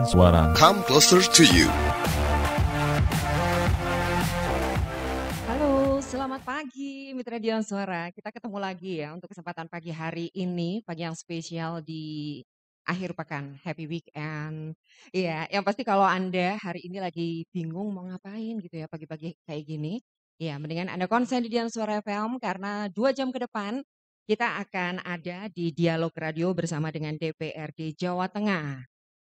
Suara. Come closer to you. Halo, selamat pagi Mitra Dian Suara. Kita ketemu lagi ya untuk kesempatan pagi hari ini, pagi yang spesial di akhir pekan. Happy weekend. Iya, yang pasti kalau Anda hari ini lagi bingung mau ngapain gitu ya pagi-pagi kayak gini, ya mendingan Anda konsen di Dian Suara FM karena 2 jam ke depan kita akan ada di Dialog Radio bersama dengan DPRD Jawa Tengah.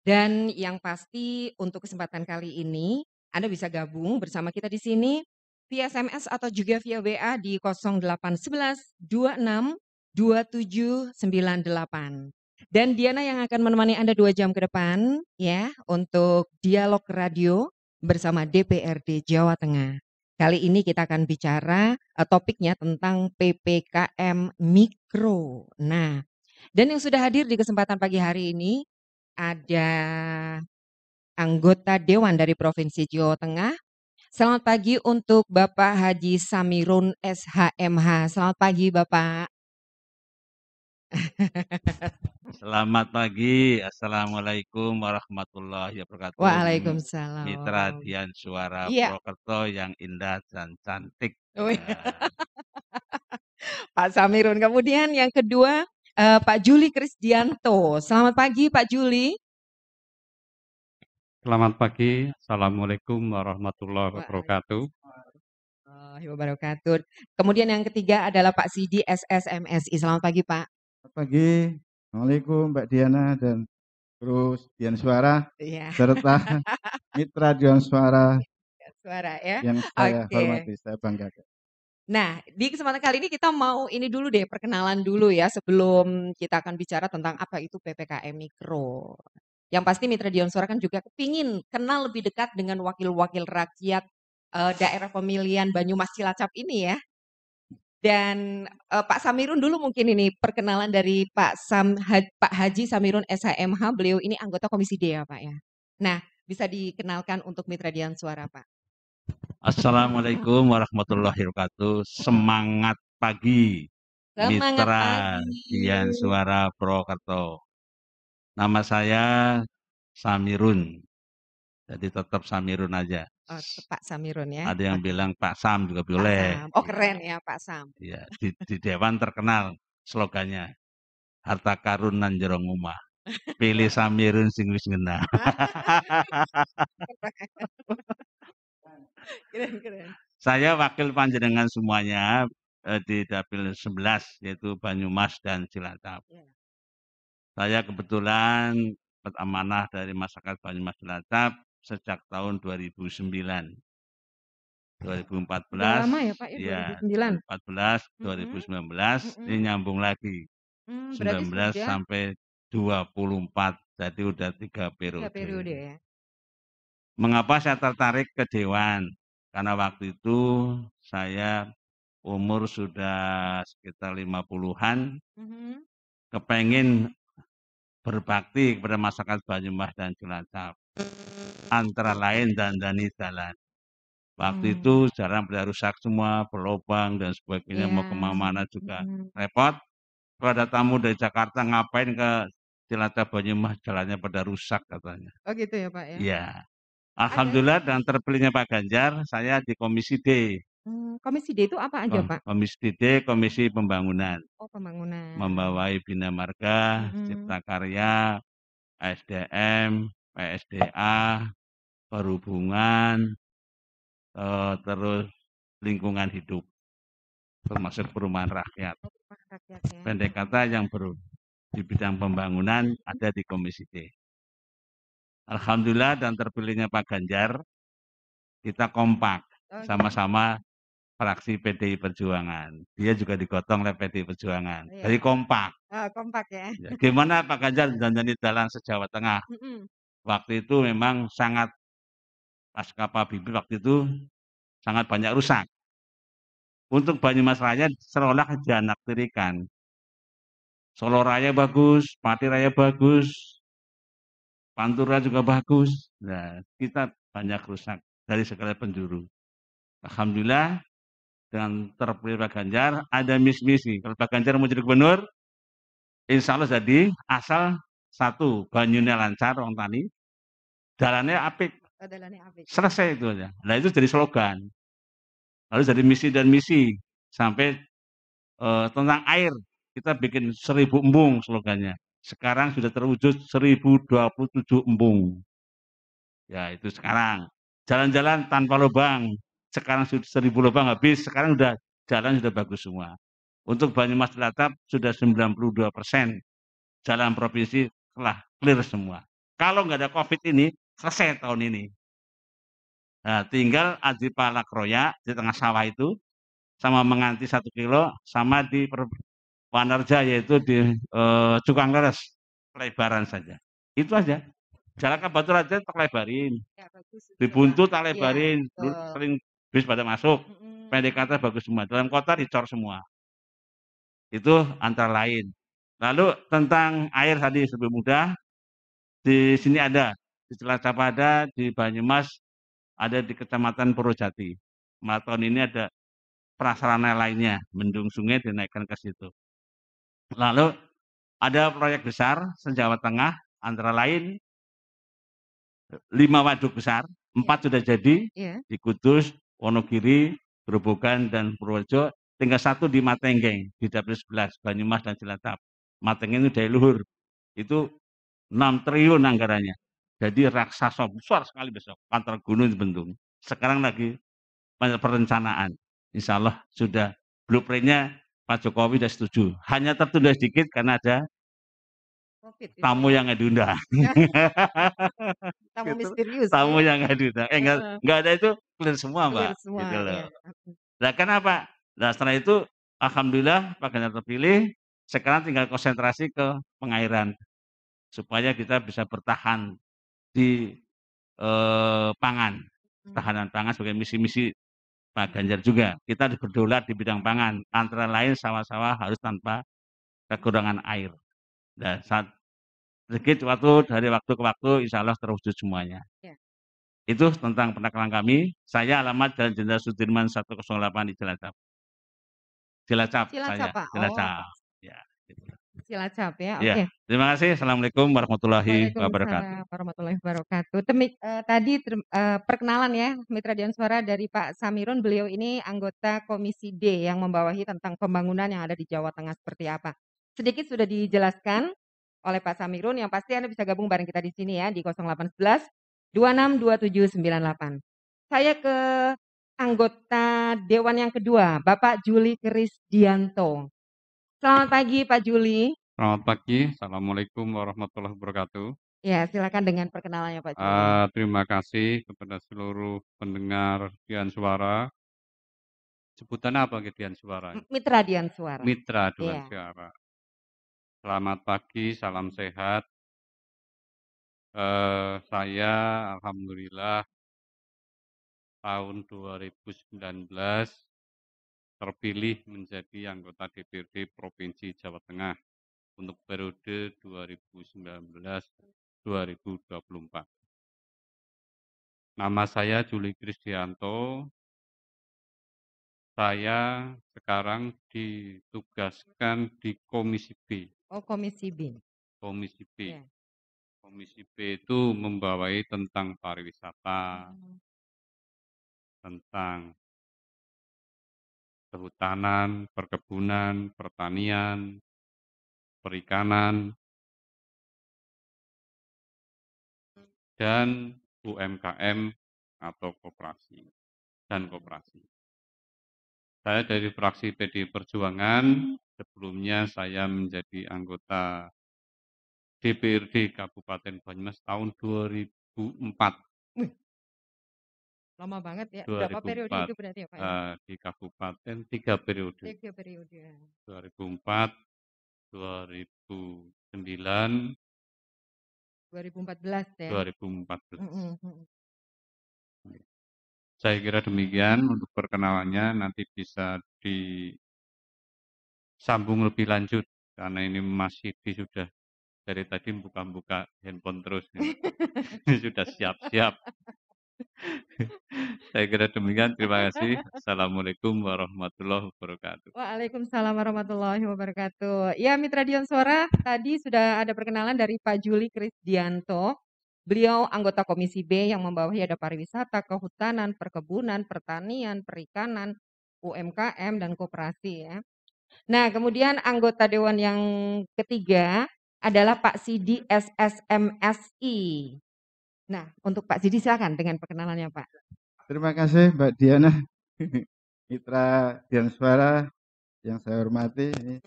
Dan yang pasti untuk kesempatan kali ini Anda bisa gabung bersama kita di sini via SMS atau juga via WA di 0811 26 27 98. Dan Diana yang akan menemani Anda 2 jam ke depan ya untuk Dialog Radio bersama DPRD Jawa Tengah. Kali ini kita akan bicara topiknya tentang PPKM Mikro. Nah, dan yang sudah hadir di kesempatan pagi hari ini ada anggota Dewan dari Provinsi Jawa Tengah. Selamat pagi untuk Bapak Haji Samirun SHMH. Selamat pagi Bapak. Selamat pagi, Assalamualaikum warahmatullahi wabarakatuh. Mitra Waalaikumsalam. Dian Suara Iya. Purwokerto yang indah dan cantik. Oh, Pak Samirun. Kemudian yang kedua Pak Juli Krisdianto. Selamat pagi Pak Juli. Selamat pagi, Assalamualaikum warahmatullahi wabarakatuh. Waalaikumsalam warahmatullahi wabarakatuh. Kemudian yang ketiga adalah Pak Sidi SSMSI. Selamat pagi Pak. Selamat pagi, Assalamualaikum Mbak Diana dan terus Dian Suara Iya. serta Mitra Dian Suara Suara ya. yang saya Oke. hormati, saya banggakan. Nah, di kesempatan kali ini kita mau ini dulu deh, perkenalan dulu ya sebelum kita akan bicara tentang apa itu PPKM Mikro. Yang pasti Mitra Dian Suara kan juga kepingin kenal lebih dekat dengan wakil-wakil rakyat daerah pemilihan Banyumas Cilacap ini ya. Dan Pak Samirun dulu mungkin ini perkenalan dari Pak Haji Samirun SHMH, beliau ini anggota Komisi D ya Pak ya. Nah, bisa dikenalkan untuk Mitra Dian Suara Pak. Assalamualaikum warahmatullahi wabarakatuh. Semangat pagi, Semangat Mitra pagi. Dian Suara Purwokerto. Nama saya Samirun, jadi tetap Samirun aja. Oh, Pak Samirun ya. Ada yang bilang Pak Sam juga Pak boleh. Sam. Oh keren ya Pak Sam. Ya, di Dewan terkenal slogannya harta karun nan jero omah. Pilih Samirun sing wis ngena. Keren. Saya wakil panjenengan semuanya di Dapil 11 yaitu Banyumas dan Cilacap. Ya. Saya kebetulan dapat amanah dari masyarakat Banyumas Cilacap sejak tahun 2009. 2014. Udah lama ya Pak ya, 2009. 2014, 2019 ini nyambung lagi. 19 sampai 24. Jadi udah 3 periode. 3 periode ya. Mengapa saya tertarik ke Dewan? Karena waktu itu saya umur sudah sekitar 50-an, kepengen berbakti kepada masyarakat Banyumas dan Cilacap. Antara lain dandani jalan. Waktu itu jalan pada rusak semua, berlubang dan sebagainya, mau kemana-mana juga repot. Kalau ada tamu dari Jakarta ngapain ke Cilacap Banyumas, jalannya pada rusak katanya. Oh gitu ya Pak ya? Iya. Alhamdulillah dengan terpilihnya Pak Ganjar, saya di Komisi D. Komisi D itu apa aja Pak? Komisi D, Komisi Pembangunan. Oh pembangunan. Membawai Bina Marga, Cipta Karya, SDM, PSDA, Perhubungan, terus lingkungan hidup, termasuk perumahan rakyat. Pendek kata yang di bidang pembangunan ada di Komisi D. Alhamdulillah dan terpilihnya Pak Ganjar, kita kompak sama-sama fraksi PDI Perjuangan. Dia juga digotong oleh PDI Perjuangan. Jadi kompak. Kompak ya. Gimana Pak Ganjar dandani jalan se-Jawa Tengah? Waktu itu memang sangat pasca Pak Habibie waktu itu sangat banyak rusak. Untuk Banyumas Raya seolah dianaktirikan. Solo Raya bagus, Pati Raya bagus, Pantura juga bagus. Nah, kita banyak rusak dari segala penjuru. Alhamdulillah dengan terpilih Pak Ganjar ada misi. Kalau Pak Ganjar mau jadi gubernur, insya Allah jadi asal satu banyunya lancar orang tani, Jalannya apik. Oh, jalannya apik. Selesai itu aja. Nah itu jadi slogan. Lalu jadi misi dan misi sampai tentang air kita bikin 1000 embung slogannya. Sekarang sudah terwujud 1027 embung. Ya itu sekarang. Jalan-jalan tanpa lubang. Sekarang sudah 1000 lubang habis. Sekarang udah jalan sudah bagus semua. Untuk Banyumas Cilacap sudah 92% jalan provinsi telah clear semua. Kalau nggak ada COVID ini selesai tahun ini. Nah, tinggal Aji Palakroya di tengah sawah itu sama menganti 1 kilo sama di Wanerja yaitu di Cukang Leres pelebaran saja. Itu aja. Jalan ke Batu Raja tak lebarin. Ya, bagus. Di Buntu tak Ya, lebarin. Dulu sering bis pada masuk. Pendek kata bagus semua. Dalam kota dicor semua. Itu antara lain. Lalu tentang air tadi lebih mudah. Di sini ada. Di Cilacap ada, di Banyumas ada di Kecamatan Purwojati. Malah tahun ini ada prasarana lainnya. Bendung sungai dinaikkan ke situ. Lalu ada proyek besar se-Jawa Tengah, antara lain 5 waduk besar, 4 sudah jadi, di Kudus, Wonogiri, Grobogan, dan Purworejo, tinggal 1 di Matenggeng, di Dapil 11, Banyumas dan Cilacap. Matenggeng itu dari luhur, itu 6 triliun anggarannya. Jadi raksasa besar sekali besok, antara gunung Bendung. Sekarang lagi perencanaan, insya Allah sudah blueprint-nya Pak Jokowi sudah setuju. Hanya tertunda sedikit karena ada COVID tamu yang nggak diundang. Tamu Gitu. misterius. Tamu yang nggak diundang. Nggak ada itu clear semua, Mbak. Clear semua, Gitu loh. ya. Nah, kenapa? Nah, setelah itu alhamdulillah Pak Ganjar terpilih. Sekarang tinggal konsentrasi ke pengairan supaya kita bisa bertahan di pangan, tahanan pangan sebagai misi-misi Pak Ganjar juga. Kita harus berdaulat di bidang pangan. Antara lain sawah-sawah harus tanpa kekurangan air. Dan saat sedikit dari waktu ke waktu insya Allah terwujud semuanya. Ya. Itu tentang penekanan kami. Saya alamat Jalan Jenderal Sudirman 108 di Cilacap. Cilacap saya. Pak. Cilacap. Oh. Ya, gitu. Cilacap ya. Ya. Oke. Terima kasih. Assalamualaikum warahmatullahi wabarakatuh. Waalaikumsalam warahmatullahi wabarakatuh. Tadi perkenalan ya Mitra Dian Suara dari Pak Samirun. Beliau ini anggota Komisi D yang membawahi tentang pembangunan yang ada di Jawa Tengah seperti apa. Sedikit sudah dijelaskan oleh Pak Samirun, yang pasti Anda bisa gabung bareng kita di sini ya di 0811 262798. Saya ke anggota Dewan yang kedua, Bapak Juli Krisdianto. Selamat pagi Pak Juli. Selamat pagi, Assalamualaikum warahmatullahi wabarakatuh. Ya, silakan dengan perkenalannya Pak Juli. Terima kasih kepada seluruh pendengar Dian Suara. Sebutannya apa Dian Suara? Mitra Dian Suara. Mitra Dian Suara. Selamat pagi, salam sehat. Saya alhamdulillah tahun 2019 terpilih menjadi anggota DPRD Provinsi Jawa Tengah untuk periode 2019-2024. Nama saya Juli Krisdianto. Saya sekarang ditugaskan di Komisi B. Oh, Komisi B. Komisi B. Yeah. Komisi B itu membawai tentang pariwisata, tentang kehutanan, perkebunan, pertanian, perikanan, dan UMKM atau koperasi dan koperasi. Saya dari fraksi PD Perjuangan, sebelumnya saya menjadi anggota DPRD Kabupaten Banyumas tahun 2004. Lama banget ya. Berapa periode itu berarti ya Pak? Di Kabupaten 3 periode. 3 periode. 2004, 2009, 2014 ya. 2014. Saya kira demikian untuk perkenalannya, nanti bisa disambung lebih lanjut karena ini masih sudah dari tadi buka-buka handphone terus. Sudah siap-siap. Saya kira demikian, terima kasih. Assalamualaikum warahmatullahi wabarakatuh. Waalaikumsalam warahmatullahi wabarakatuh. Ya, Mitra Dian Suara, tadi sudah ada perkenalan dari Pak Juli Krisdianto Beliau anggota Komisi B yang membawahi ada pariwisata, kehutanan, perkebunan, pertanian, perikanan, UMKM, dan koperasi ya. Nah, kemudian anggota dewan yang ketiga adalah Pak Sidi SSMSI. Nah, untuk Pak Sidi silakan dengan perkenalannya, Pak. Terima kasih Mbak Diana, Mitra Dian Suara yang saya hormati. Ini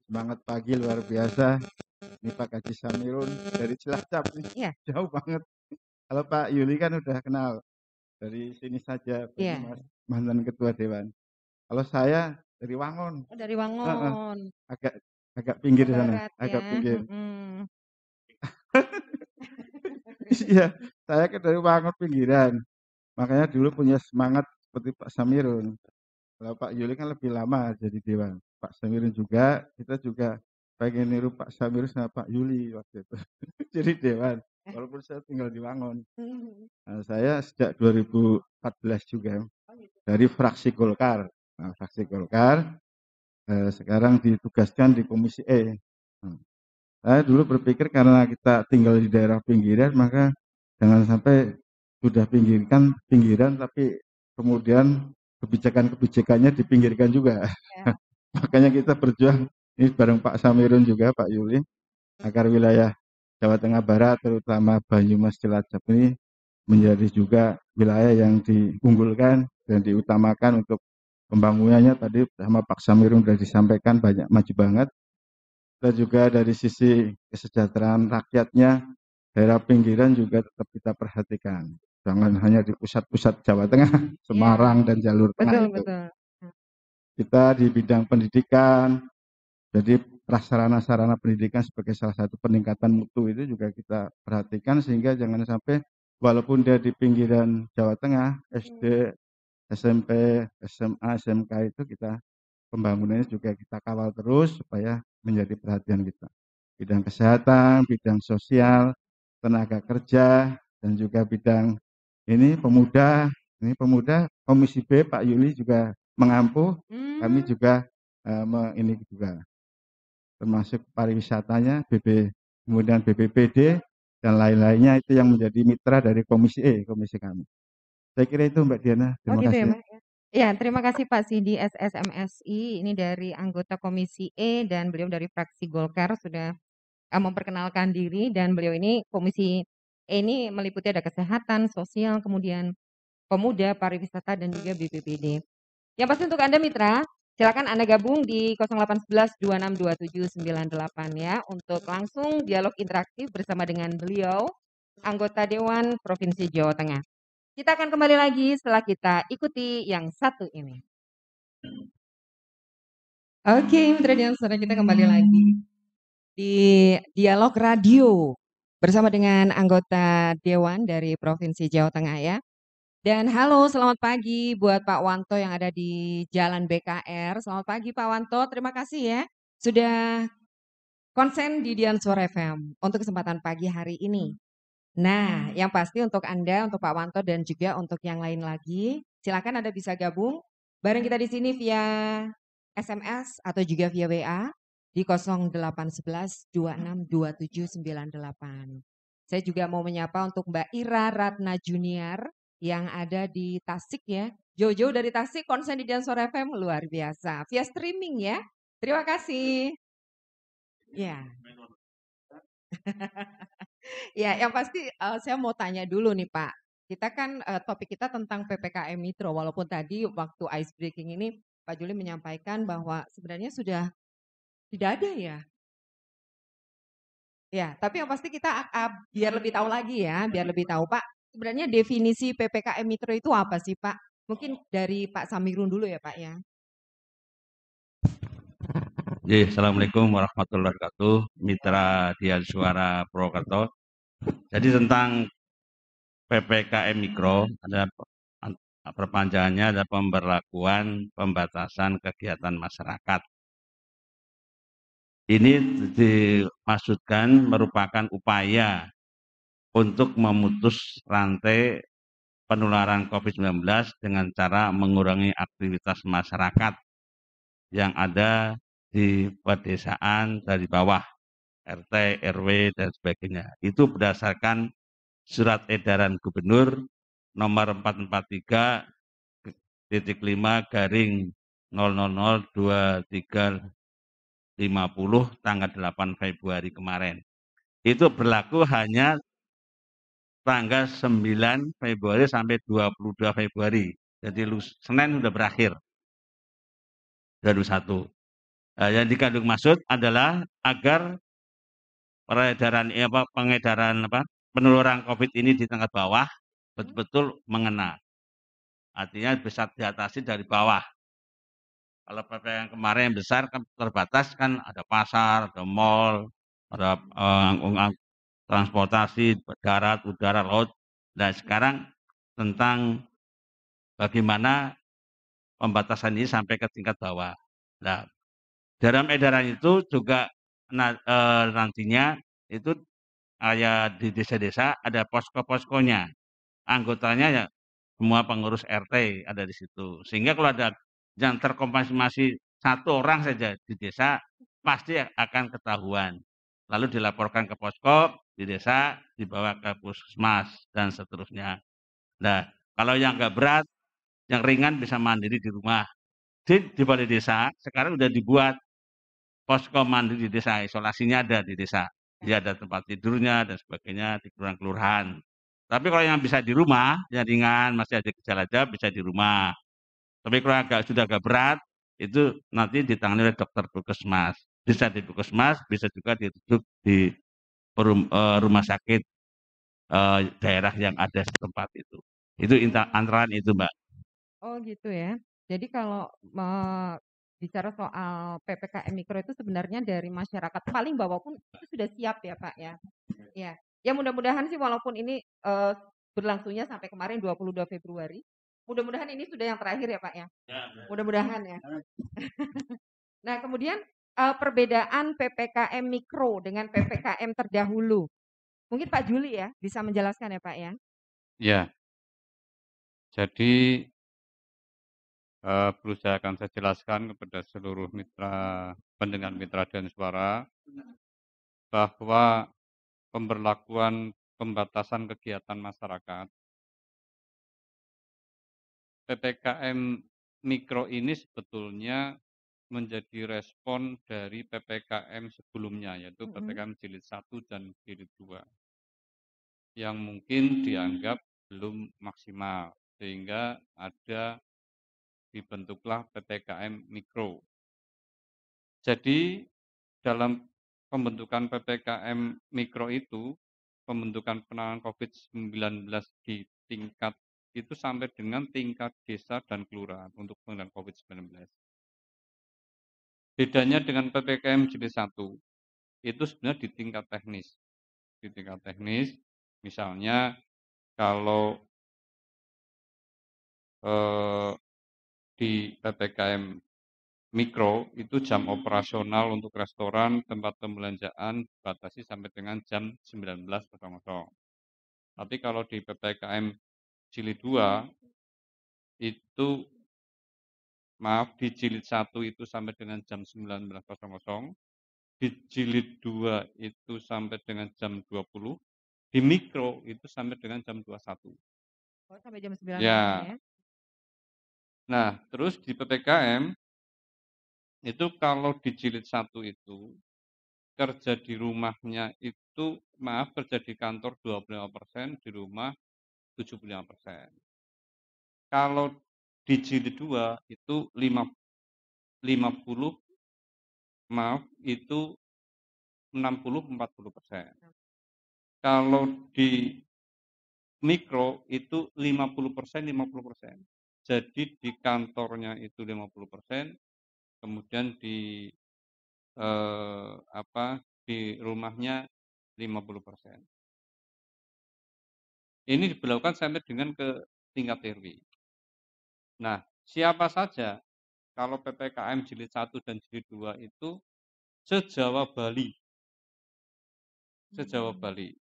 semangat pagi luar biasa. Ini Pak Haji Samirun dari Cilacap nih, Iya, jauh banget. Kalau Pak Yuli kan udah kenal dari sini saja, iya. Mas mantan Ketua Dewan. Kalau saya dari Wangon, Oh, dari Heeh, Wangon, agak pinggir sana, barat agak ya. pinggir. Iya, saya kan dari Wangon pinggiran. Makanya dulu punya semangat seperti Pak Samirun. Kalau Pak Yuli kan lebih lama jadi dewan. Pak Samirun juga, kita juga pengen niru Pak Samirun sama Pak Yuli waktu itu. Jadi dewan, walaupun saya tinggal di Wangon. Nah, saya sejak 2014 juga dari fraksi Golkar. Nah, fraksi Golkar sekarang ditugaskan di Komisi E. Nah, saya dulu berpikir karena kita tinggal di daerah pinggiran, maka jangan sampai sudah pinggiran, tapi kemudian kebijakan-kebijakannya dipinggirkan juga. Ya. Makanya kita berjuang ini bareng Pak Samirun juga, Pak Yuli, agar wilayah Jawa Tengah Barat, terutama Banyumas Cilacap ini menjadi juga wilayah yang diunggulkan dan diutamakan untuk pembangunannya. Tadi sama Pak Samirun sudah disampaikan banyak maju banget. Kita juga dari sisi kesejahteraan rakyatnya, daerah pinggiran juga tetap kita perhatikan. Jangan hanya di pusat-pusat Jawa Tengah, Semarang dan jalur tengah Betul, itu. betul. Kita di bidang pendidikan, jadi prasarana-sarana pendidikan sebagai salah satu peningkatan mutu itu juga kita perhatikan sehingga jangan sampai walaupun dia di pinggiran Jawa Tengah, SD, SMP, SMA, SMK itu kita pembangunannya juga kita kawal terus supaya menjadi perhatian kita. Bidang kesehatan, bidang sosial, tenaga kerja, dan juga bidang ini pemuda. Ini pemuda Komisi B Pak Yuli juga mengampu. Kami juga ini juga termasuk pariwisatanya, kemudian BPPD dan lain-lainnya itu yang menjadi mitra dari Komisi E, komisi kami. Saya kira itu Mbak Diana. Oh Terima gitu ya, kasih. Mbak. Ya, terima kasih Pak Sidi SSMSI. Ini dari anggota Komisi E dan beliau dari fraksi Golkar sudah memperkenalkan diri dan beliau ini Komisi E ini meliputi ada kesehatan, sosial, kemudian pemuda, pariwisata dan juga BPPD. Yang pasti untuk Anda mitra, silakan Anda gabung di 0811 262798 ya untuk langsung dialog interaktif bersama dengan beliau anggota Dewan Provinsi Jawa Tengah. Kita akan kembali lagi setelah kita ikuti yang satu ini. Oke, mitra dan saudara kita kembali lagi di dialog radio bersama dengan anggota Dewan dari Provinsi Jawa Tengah ya. Dan halo, selamat pagi buat Pak Wanto yang ada di Jalan BKR. Selamat pagi Pak Wanto, terima kasih ya sudah konsen di Dian Suara FM untuk kesempatan pagi hari ini. Nah, yang pasti untuk Anda, untuk Pak Wanto dan juga untuk yang lain lagi, silakan Anda bisa gabung bareng kita di sini via SMS atau juga via WA di 0811 262798. Saya juga mau menyapa untuk Mbak Ira Ratna Junior yang ada di Tasik ya. Jauh-jauh dari Tasik konsen di Dian Suara FM luar biasa. Via streaming ya. Terima kasih. Ya. Ya, yang pasti saya mau tanya dulu nih Pak. Kita kan topik kita tentang PPKM Mikro, walaupun tadi waktu ice breaking ini Pak Juli menyampaikan bahwa sebenarnya sudah tidak ada ya. Ya, tapi yang pasti kita biar lebih tahu lagi ya, biar lebih tahu Pak, sebenarnya definisi PPKM Mikro itu apa sih Pak? Mungkin dari Pak Samirun dulu ya Pak ya. Assalamualaikum warahmatullahi wabarakatuh, mitra Dian Suara Purwokerto. Jadi tentang PPKM Mikro ada perpanjangannya ada pemberlakuan pembatasan kegiatan masyarakat. Ini dimaksudkan merupakan upaya untuk memutus rantai penularan COVID-19 dengan cara mengurangi aktivitas masyarakat yang ada di pedesaan dari bawah, RT, RW, dan sebagainya. Itu berdasarkan Surat Edaran Gubernur nomor 443/0002350 tanggal 8 Februari kemarin. Itu berlaku hanya tanggal 9 Februari sampai 22 Februari. Jadi Senin sudah berakhir. 21. Yang dikandung maksud adalah agar penularan COVID ini di tingkat bawah betul-betul mengena. Artinya bisa diatasi dari bawah. Kalau PPKM kemarin yang besar kan terbatas, kan ada pasar, ada mal, ada transportasi darat, udara, laut. Nah, sekarang tentang bagaimana pembatasan ini sampai ke tingkat bawah. Nah, dalam edaran itu juga nantinya itu kayak di desa-desa ada posko-poskonya. Anggotanya ya semua pengurus RT ada di situ. Sehingga kalau ada yang terkonfirmasi satu orang saja di desa, pasti akan ketahuan. Lalu dilaporkan ke posko di desa, dibawa ke puskesmas, dan seterusnya. Nah, kalau yang nggak berat, yang ringan bisa mandiri di rumah. Di balai desa, sekarang sudah dibuat posko mandiri di desa, isolasinya ada di desa. Dia ada tempat tidurnya dan sebagainya di kelurahan. Tapi kalau yang bisa di rumah, yang ringan, masih ada gejala aja, bisa di rumah. Tapi kalau sudah agak berat, itu nanti ditangani oleh dokter puskesmas. Bisa di puskesmas, bisa juga dirujuk di rumah sakit daerah yang ada di tempat itu. Itu antara itu, Mbak. Oh gitu ya. Jadi kalau bicara soal PPKM Mikro itu sebenarnya dari masyarakat paling bawah pun itu sudah siap ya Pak ya. Ya, ya mudah-mudahan sih walaupun ini berlangsungnya sampai kemarin 22 Februari, mudah-mudahan ini sudah yang terakhir ya Pak ya. Mudah-mudahan ya. Nah kemudian perbedaan PPKM Mikro dengan PPKM terdahulu. Mungkin Pak Juli ya bisa menjelaskan ya Pak ya. Ya, jadi berusaha akan saya jelaskan kepada seluruh mitra pendengar mitra dan suara bahwa pemberlakuan pembatasan kegiatan masyarakat PPKM Mikro ini sebetulnya menjadi respon dari PPKM sebelumnya, yaitu PPKM Jilid 1 dan Jilid 2, yang mungkin dianggap belum maksimal, sehingga dibentuklah PPKM Mikro. Jadi dalam pembentukan PPKM Mikro itu, pembentukan penanganan COVID-19 di tingkat itu sampai dengan tingkat desa dan kelurahan untuk penanganan COVID-19. Bedanya dengan PPKM Jilid 1, itu sebenarnya di tingkat teknis. Di tingkat teknis, misalnya kalau di PPKM Mikro itu jam operasional untuk restoran, tempat pembelanjaan dibatasi sampai dengan jam 19.00. Tapi kalau di PPKM Jilid 2 itu di Jilid 1 itu sampai dengan jam 19.00, di Jilid 2 itu sampai dengan jam 20, di Mikro itu sampai dengan jam 21. Oh, sampai jam 9 Ya. malam ya. Nah, terus di PPKM itu kalau di Jilid 1 itu kerja di rumahnya itu kerja di kantor 25%, di rumah 75%. Kalau di Jilid 2 itu 50, itu 60-40%. Kalau di Mikro itu 50%, 50%. Jadi di kantornya itu 50%, kemudian di di rumahnya 50%. Ini diberlakukan sampai dengan ke tingkat RW. Nah, siapa saja kalau PPKM Jilid 1 dan Jilid 2 itu se-Jawa Bali. Se-Jawa Bali.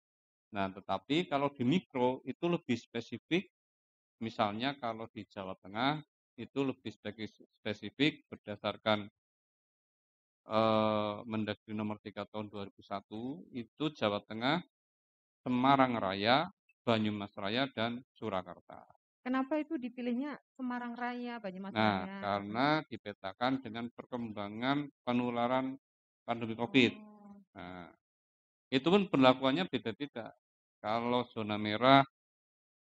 Nah, tetapi kalau di Mikro itu lebih spesifik. Misalnya kalau di Jawa Tengah itu lebih spesifik berdasarkan Mendagri nomor 3 tahun 2001, itu Jawa Tengah, Semarang Raya, Banyumas Raya, dan Surakarta. Kenapa itu dipilihnya Semarang Raya, Banyumas Nah, Raya? karena dipetakan dengan perkembangan penularan pandemi COVID. Oh. Nah, itu pun berlakuannya beda-beda. Kalau zona merah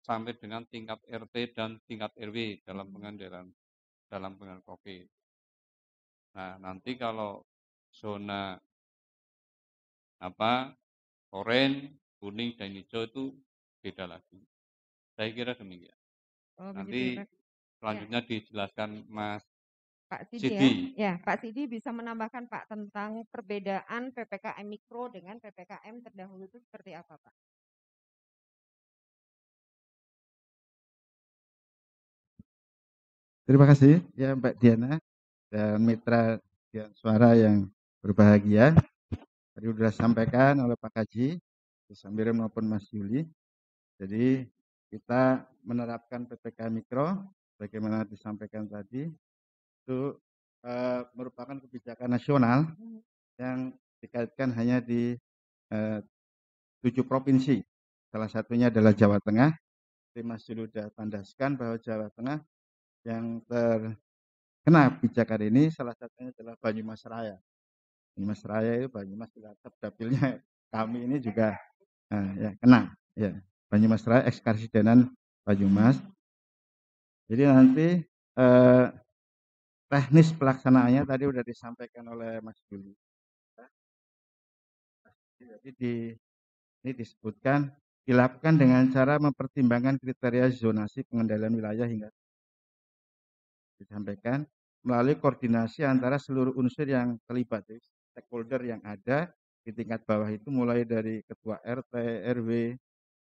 sampai dengan tingkat RT dan tingkat RW dalam pengendalian COVID. Nah, nanti kalau zona oranye, kuning, dan hijau itu beda lagi. Saya kira demikian. Oh, begitu. Nanti Ya, selanjutnya dijelaskan Mas Pak Sidi ya. Sidi. Ya, Pak Sidi bisa menambahkan Pak tentang perbedaan PPKM Mikro dengan PPKM terdahulu itu seperti apa, Pak? Terima kasih ya Mbak Diana dan mitra Dian Suara yang berbahagia. Tadi sudah disampaikan oleh Pak Kaji, Sambiran maupun Mas Yuli. Jadi kita menerapkan PPKM Mikro, bagaimana disampaikan tadi, itu merupakan kebijakan nasional yang dikaitkan hanya di 7 provinsi. Salah satunya adalah Jawa Tengah. Mas Yuli sudah tandaskan bahwa Jawa Tengah yang terkena kebijakan ini salah satunya adalah Banyumas Raya. Banyumas Raya itu Banyumas dapilnya kami ini juga ya, kena ya. Banyumas Raya ekskarsidenan Banyumas. Jadi nanti teknis pelaksanaannya tadi sudah disampaikan oleh Mas Juli. Jadi ini disebutkan dilakukan dengan cara mempertimbangkan kriteria zonasi pengendalian wilayah hingga disampaikan melalui koordinasi antara seluruh unsur yang terlibat, stakeholder yang ada di tingkat bawah itu mulai dari ketua RT, RW,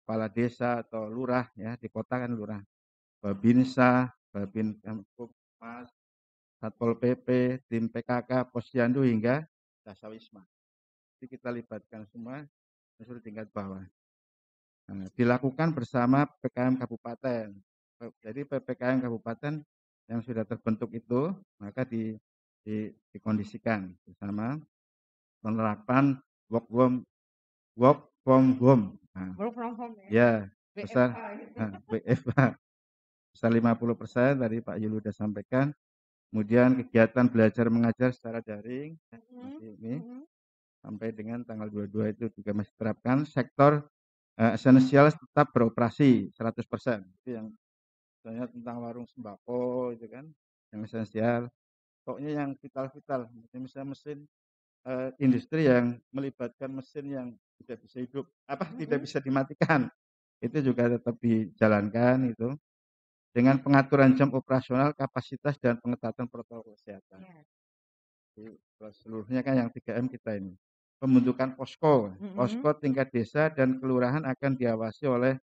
kepala desa atau lurah ya, di kota kan lurah, Babinsa, Babin Kamtipmas, Satpol PP, tim PKK, Posyandu hingga Dasawisma. Jadi kita libatkan semua unsur tingkat bawah. Nah, dilakukan bersama PPKM Kabupaten. Jadi PPKM Kabupaten yang sudah terbentuk itu maka dikondisikan bersama penerapan work from home. Nah, Work from home ya, besar WFH. Besar 50% tadi Pak Yulu sudah sampaikan. Kemudian kegiatan belajar mengajar secara daring ini sampai dengan tanggal 22 itu juga masih terapkan. Sektor esensial tetap beroperasi 100%. Itu yang misalnya tentang warung sembako itu kan yang esensial. Pokoknya yang vital-vital, misalnya mesin industri yang melibatkan mesin yang tidak bisa hidup, tidak bisa dimatikan, itu juga tetap dijalankan itu dengan pengaturan jam operasional, kapasitas dan pengetatan protokol kesehatan. Jadi, seluruhnya kan yang 3M kita ini. Pembentukan posko tingkat desa dan kelurahan akan diawasi oleh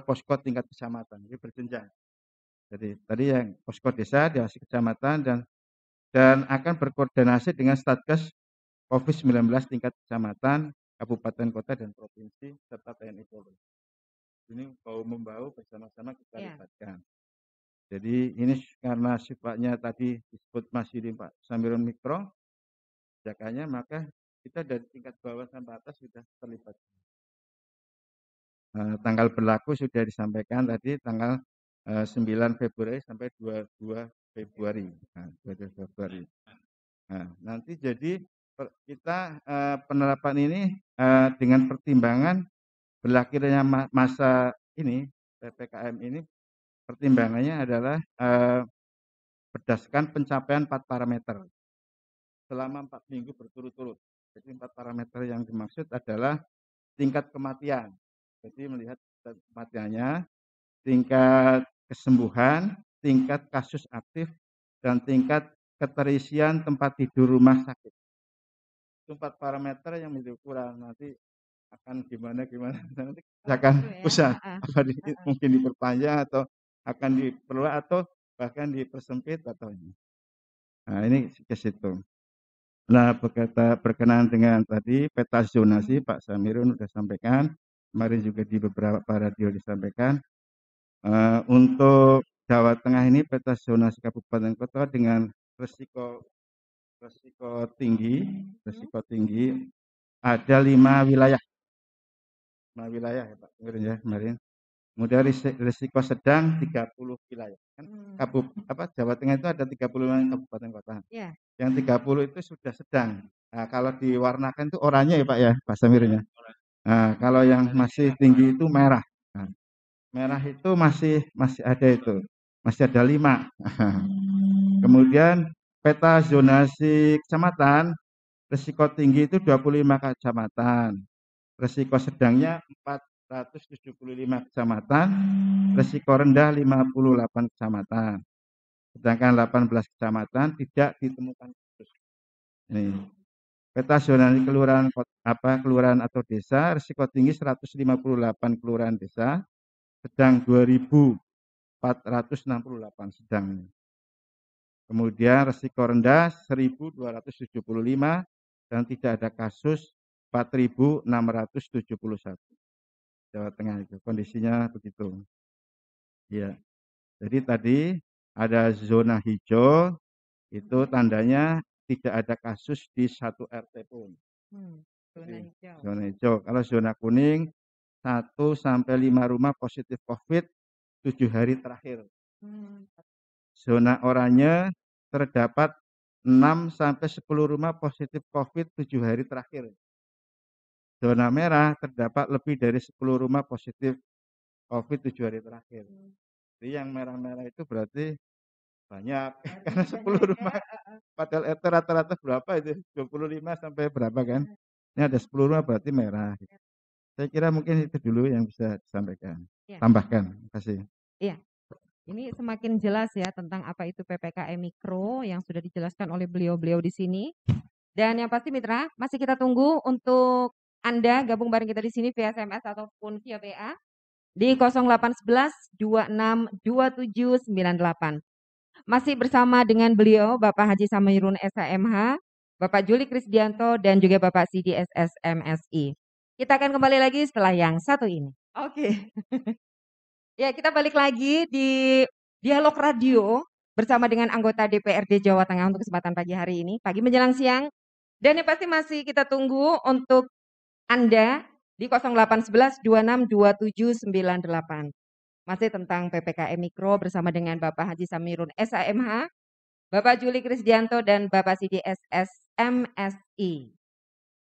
posko tingkat kecamatan. Jadi berjenjang. Jadi tadi yang posko desa diawasi kecamatan dan akan berkoordinasi dengan Satgas COVID-19 tingkat kecamatan, kabupaten, kota, dan provinsi serta TNI Polri. Ini bahu-membahu bersama-sama kita libatkan. Jadi ini karena sifatnya tadi disebut masih di Pak Sambiran Mikro, kebijakannya maka kita dari tingkat bawah sampai atas sudah terlibat. Tanggal berlaku sudah disampaikan tadi tanggal 9 Februari sampai 22 Februari. Nah, 22 Februari. Nah, nanti jadi kita penerapan ini dengan pertimbangan berakhirnya masa ini PPKM ini pertimbangannya adalah berdasarkan pencapaian 4 parameter selama 4 minggu berturut-turut. Jadi 4 parameter yang dimaksud adalah tingkat kematian. Jadi melihat kematiannya, tingkat kesembuhan, tingkat kasus aktif, dan tingkat keterisian tempat tidur rumah sakit. Itu 4 parameter yang menjadi ukuran. Nanti akan gimana nanti akan usah mungkin diperpanjang atau akan diperluas atau bahkan dipersempit atau ini. Nah ini ke situ. Nah berkenaan dengan tadi peta zonasi Pak Samirun sudah sampaikan, kemarin juga di beberapa radio disampaikan. Untuk Jawa Tengah ini peta zonasi kabupaten kota dengan resiko tinggi ada 5 wilayah wilayah ya Pak kemarin ya kemarin. Kemudian risiko sedang 30 wilayah. Kan Jawa Tengah itu ada 35 kabupaten kota. Iya. Yang 30 itu sudah sedang. Nah, kalau diwarnakan itu oranye ya Pak ya, bahasa mirnya. Nah, kalau yang masih tinggi itu merah. Nah, merah itu masih ada itu. Masih ada 5. Kemudian peta zonasi kecamatan, risiko tinggi itu 25 kecamatan. Risiko sedangnya 475 kecamatan, risiko rendah 58 kecamatan. Sedangkan 18 kecamatan tidak ditemukan kasus. Ini peta zonasi kelurahan atau desa, risiko tinggi 158 kelurahan desa, sedang 2.468 sedang. Kemudian risiko rendah 1.275 dan tidak ada kasus 4.671. Jawa Tengah itu kondisinya begitu. Ya. Jadi tadi ada zona hijau itu tandanya tidak ada kasus di 1 RT pun. Zona hijau. Zona hijau. Kalau zona kuning 1 sampai 5 rumah positif COVID 7 hari terakhir. Zona oranye terdapat 6 sampai 10 rumah positif COVID 7 hari terakhir. Zona merah terdapat lebih dari 10 rumah positif COVID 7 hari terakhir. Jadi yang merah-merah itu berarti banyak karena 10 rumah. Padahal RT rata-rata berapa itu? 25 sampai berapa kan? Ini ada 10 rumah berarti merah. Saya kira mungkin itu dulu yang bisa disampaikan. Tambahkan. Terima kasih. Iya. Ini semakin jelas ya tentang apa itu PPKM Mikro yang sudah dijelaskan oleh beliau-beliau di sini. Dan yang pasti mitra, masih kita tunggu untuk Anda gabung bareng kita di sini via SMS ataupun via WA di 0811 26 2798. Masih bersama dengan beliau Bapak Haji Samirun SHMH, Bapak Juli Krisdianto dan juga Bapak Sidi SSMSI. Kita akan kembali lagi setelah yang satu ini. Oke. Ya, kita balik lagi di Dialog Radio bersama dengan anggota DPRD Jawa Tengah untuk kesempatan pagi hari ini, pagi menjelang siang. Dan yang pasti masih kita tunggu untuk Anda di 0811 26 2798. Masih tentang PPKM Mikro bersama dengan Bapak Haji Samirun SHMH, Bapak Juli Krisdianto dan Bapak Sidi SSMSI.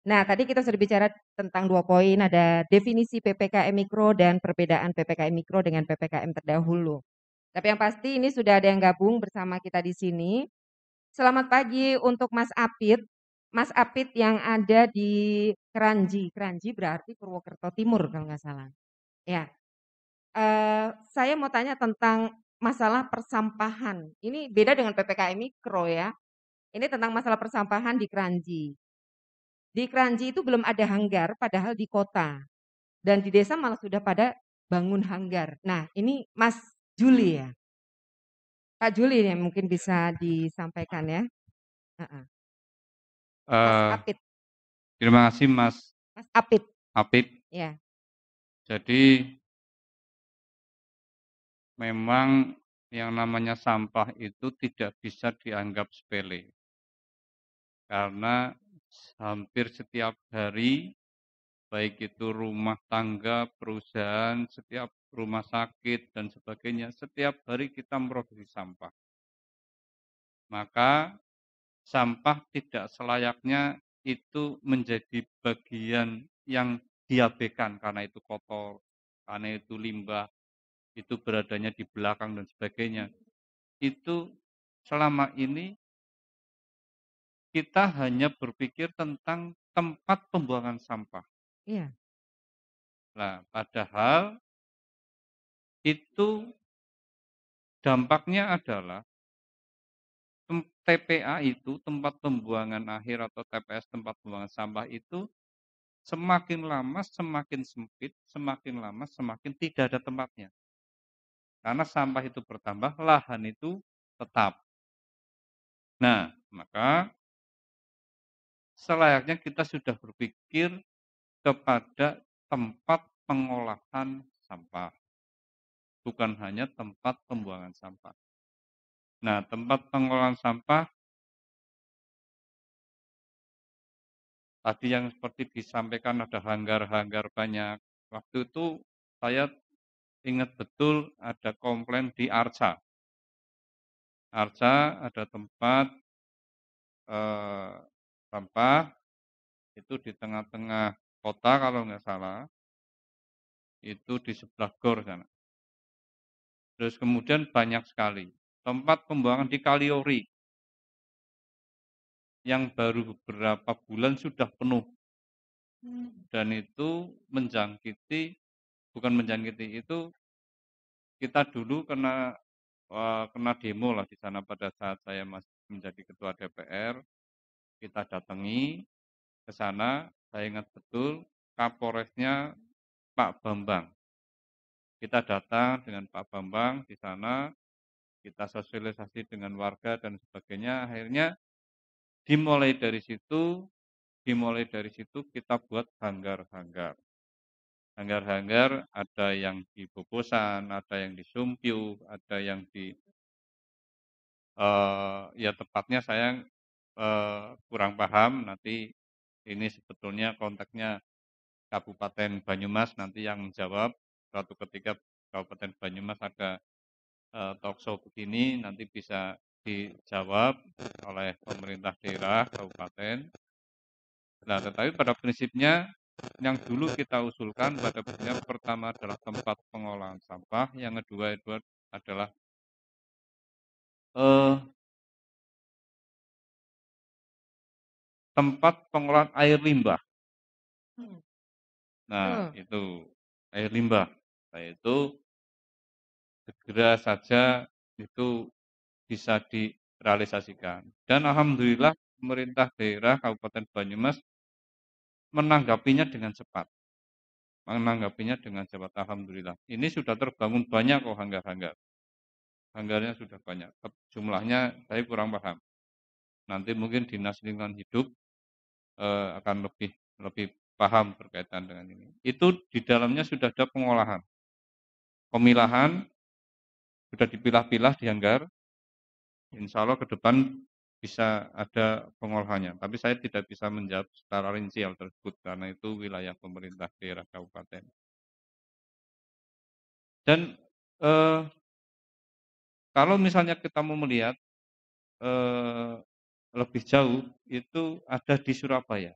Nah, tadi kita sudah bicara tentang 2 poin, ada definisi PPKM Mikro dan perbedaan PPKM Mikro dengan PPKM terdahulu. Tapi yang pasti ini sudah ada yang gabung bersama kita di sini. Selamat pagi untuk Mas Apit. Mas Apit yang ada di Kranji. Kranji berarti Purwokerto Timur kalau nggak salah. Ya, saya mau tanya tentang masalah persampahan. Ini beda dengan PPKM Mikro ya. Ini tentang masalah persampahan di Kranji. Di Kranji itu belum ada hanggar, padahal di kota. Dan di desa malah sudah pada bangun hanggar. Nah, ini Mas Juli ya. Pak Juli nih mungkin bisa disampaikan ya. Mas Apit. Terima kasih Mas Apit. Apit. Ya. Jadi memang yang namanya sampah itu tidak bisa dianggap sepele. Karena hampir setiap hari, baik itu rumah tangga, perusahaan, setiap rumah sakit, dan sebagainya, setiap hari kita memproduksi sampah. Maka sampah tidak selayaknya itu menjadi bagian yang diabaikan karena itu kotor, karena itu limbah, itu beradanya di belakang dan sebagainya. Itu selama ini kita hanya berpikir tentang tempat pembuangan sampah. Iya. Nah, padahal itu dampaknya adalah TPA itu, tempat pembuangan akhir atau TPS, tempat pembuangan sampah itu semakin lama semakin sempit, semakin lama semakin tidak ada tempatnya. Karena sampah itu bertambah, lahan itu tetap. Nah, maka selayaknya kita sudah berpikir kepada tempat pengolahan sampah, bukan hanya tempat pembuangan sampah. Nah, tempat pengolahan sampah tadi yang seperti disampaikan ada hanggar-hanggar banyak, Waktu itu saya ingat betul ada komplain di Arca. Arca ada tempat sampah itu di tengah-tengah kota kalau nggak salah, itu di sebelah GOR sana. Terus kemudian banyak sekali tempat pembuangan di Kaliori yang baru beberapa bulan sudah penuh dan itu bukan menjangkiti, itu kita dulu kena demo lah di sana pada saat saya masih menjadi ketua DPR. Kita datangi ke sana, saya ingat betul Kapolresnya Pak Bambang. Kita datang dengan Pak Bambang di sana, kita sosialisasi dengan warga dan sebagainya. Akhirnya dimulai dari situ kita buat hanggar-hanggar. Hanggar-hanggar ada yang di Bobosan, ada yang di Sumpyu, ada yang di ya tepatnya saya kurang paham, nanti ini sebetulnya konteksnya Kabupaten Banyumas nanti yang menjawab. Suatu ketika Kabupaten Banyumas ada talkshow begini, nanti bisa dijawab oleh pemerintah daerah kabupaten. Nah, tetapi pada prinsipnya yang dulu kita usulkan pada prinsipnya pertama adalah tempat pengolahan sampah, yang kedua itu adalah tempat pengolahan air limbah. Nah, itu air limbah. Nah, itu segera saja itu bisa direalisasikan. Dan alhamdulillah pemerintah daerah Kabupaten Banyumas menanggapinya dengan cepat. Alhamdulillah. Ini sudah terbangun banyak kok hanggar-hanggar. Hanggarnya sudah banyak. Jumlahnya saya kurang paham. Nanti mungkin Dinas Lingkungan Hidup akan lebih paham berkaitan dengan ini. Itu di dalamnya sudah ada pengolahan. Pemilahan sudah dipilah-pilah di hanggar. Insya Allah ke depan bisa ada pengolahannya. Tapi saya tidak bisa menjawab secara rinci hal tersebut karena itu wilayah pemerintah daerah kabupaten. Dan kalau misalnya kita mau melihat lebih jauh, itu ada di Surabaya.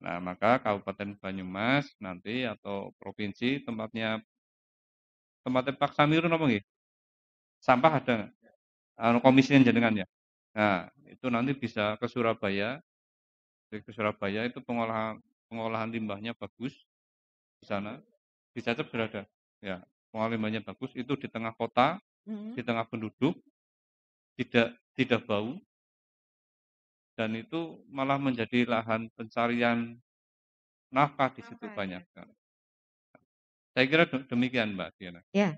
Nah, maka Kabupaten Banyumas nanti atau provinsi tempatnya Pak Samirun apa nggih? Sampah ada nggak? Komisinya jenengan ya. Nah, itu nanti bisa ke Surabaya. Ke Surabaya itu pengolahan limbahnya bagus di sana. Di Cacep sudah ada. Ya, pengolahan limbahnya bagus itu di tengah kota, di tengah penduduk, tidak bau, dan itu malah menjadi lahan pencarian nafkah di situ banyak. Saya kira demikian Mbak Diana. Ya,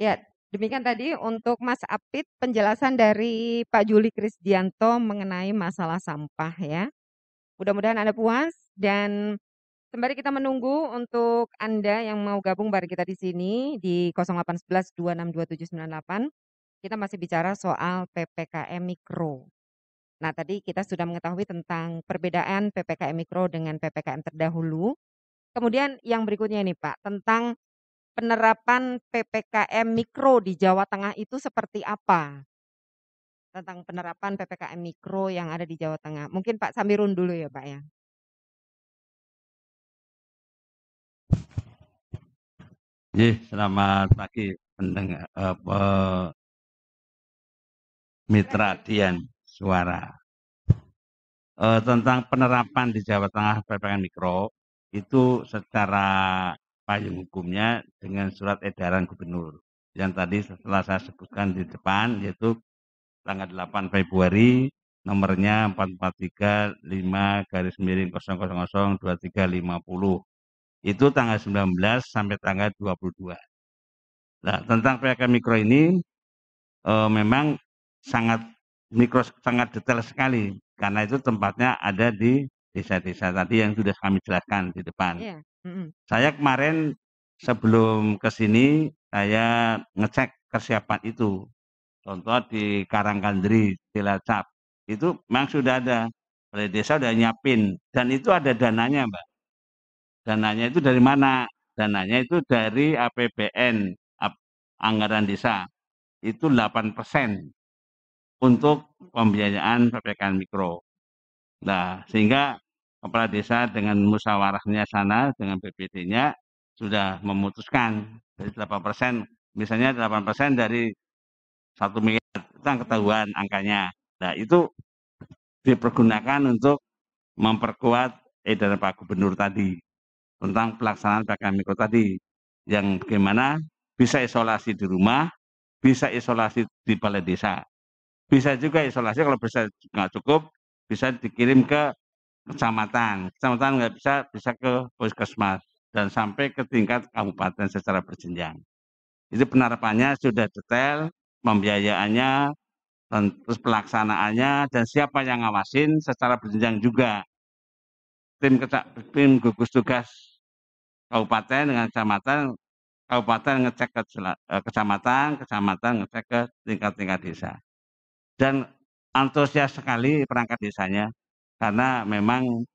ya. Demikian tadi untuk Mas Apit penjelasan dari Pak Juli Krisdianto mengenai masalah sampah ya. Mudah-mudahan Anda puas dan sembari kita menunggu untuk Anda yang mau gabung bareng kita di sini di 0811 262798, kita masih bicara soal PPKM Mikro. Nah, tadi kita sudah mengetahui tentang perbedaan PPKM Mikro dengan PPKM terdahulu. Kemudian yang berikutnya ini Pak, tentang penerapan PPKM Mikro di Jawa Tengah itu seperti apa? Tentang penerapan PPKM Mikro yang ada di Jawa Tengah. Mungkin Pak Samirun dulu ya Pak ya. Selamat pagi pendengar Mitra Dian Suara. Tentang penerapan di Jawa Tengah PPKM Mikro itu secara payung hukumnya dengan surat edaran gubernur yang tadi setelah saya sebutkan di depan, yaitu tanggal 8 Februari nomornya 443/5-0002350 itu tanggal 19 sampai tanggal 22. Nah, tentang PPKM Mikro ini memang sangat detail sekali karena itu tempatnya ada di desa-desa tadi yang sudah kami jelaskan di depan. Iya. Saya kemarin sebelum ke sini saya ngecek kesiapan itu. Contoh di Karangkandri, Cilacap itu memang sudah ada oleh desa sudah nyiapin dan itu ada dananya Mbak. Dananya itu dari mana? Dananya itu dari APBN, anggaran desa. Itu 8% untuk pembiayaan PPKM Mikro. Nah, sehingga kepala desa dengan musyawarahnya sana, dengan BPD-nya, sudah memutuskan dari 8%, misalnya 8% dari 1 miliar, itu kan ketahuan angkanya. Nah, itu dipergunakan untuk memperkuat edaran Pak Gubernur tadi tentang pelaksanaan PPKM Mikro tadi, yang bagaimana bisa isolasi di rumah, bisa isolasi di balai desa, bisa juga isolasi kalau bisa nggak cukup, bisa dikirim ke kecamatan, kecamatan nggak bisa, bisa ke puskesmas, dan sampai ke tingkat kabupaten secara berjenjang. Itu penerapannya sudah detail, pembiayaannya, terus pelaksanaannya, dan siapa yang ngawasin secara berjenjang juga. Tim gugus tugas kabupaten dengan kecamatan, kabupaten ngecek ke kecamatan, kecamatan ngecek ke tingkat-tingkat desa. Dan antusias sekali perangkat desanya, karena memang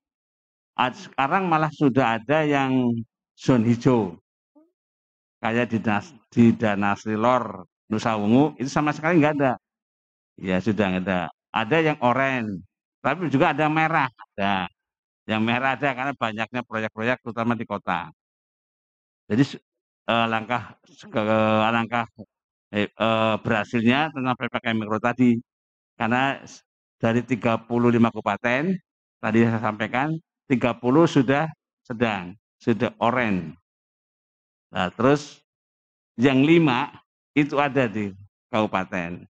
sekarang malah sudah ada yang zona hijau, kayak di Danasrilor, Nusa Ungu, itu sama sekali nggak ada. Ya sudah nggak ada. Ada yang oranye, tapi juga ada merah. Ada. Yang merah ada karena banyaknya proyek-proyek terutama di kota. Jadi langkah berhasilnya tentang PPKM Mikro tadi, karena dari 35 kabupaten tadi saya sampaikan, 30 sudah sedang, sudah oranye. Nah, terus yang 5 itu ada di kabupaten.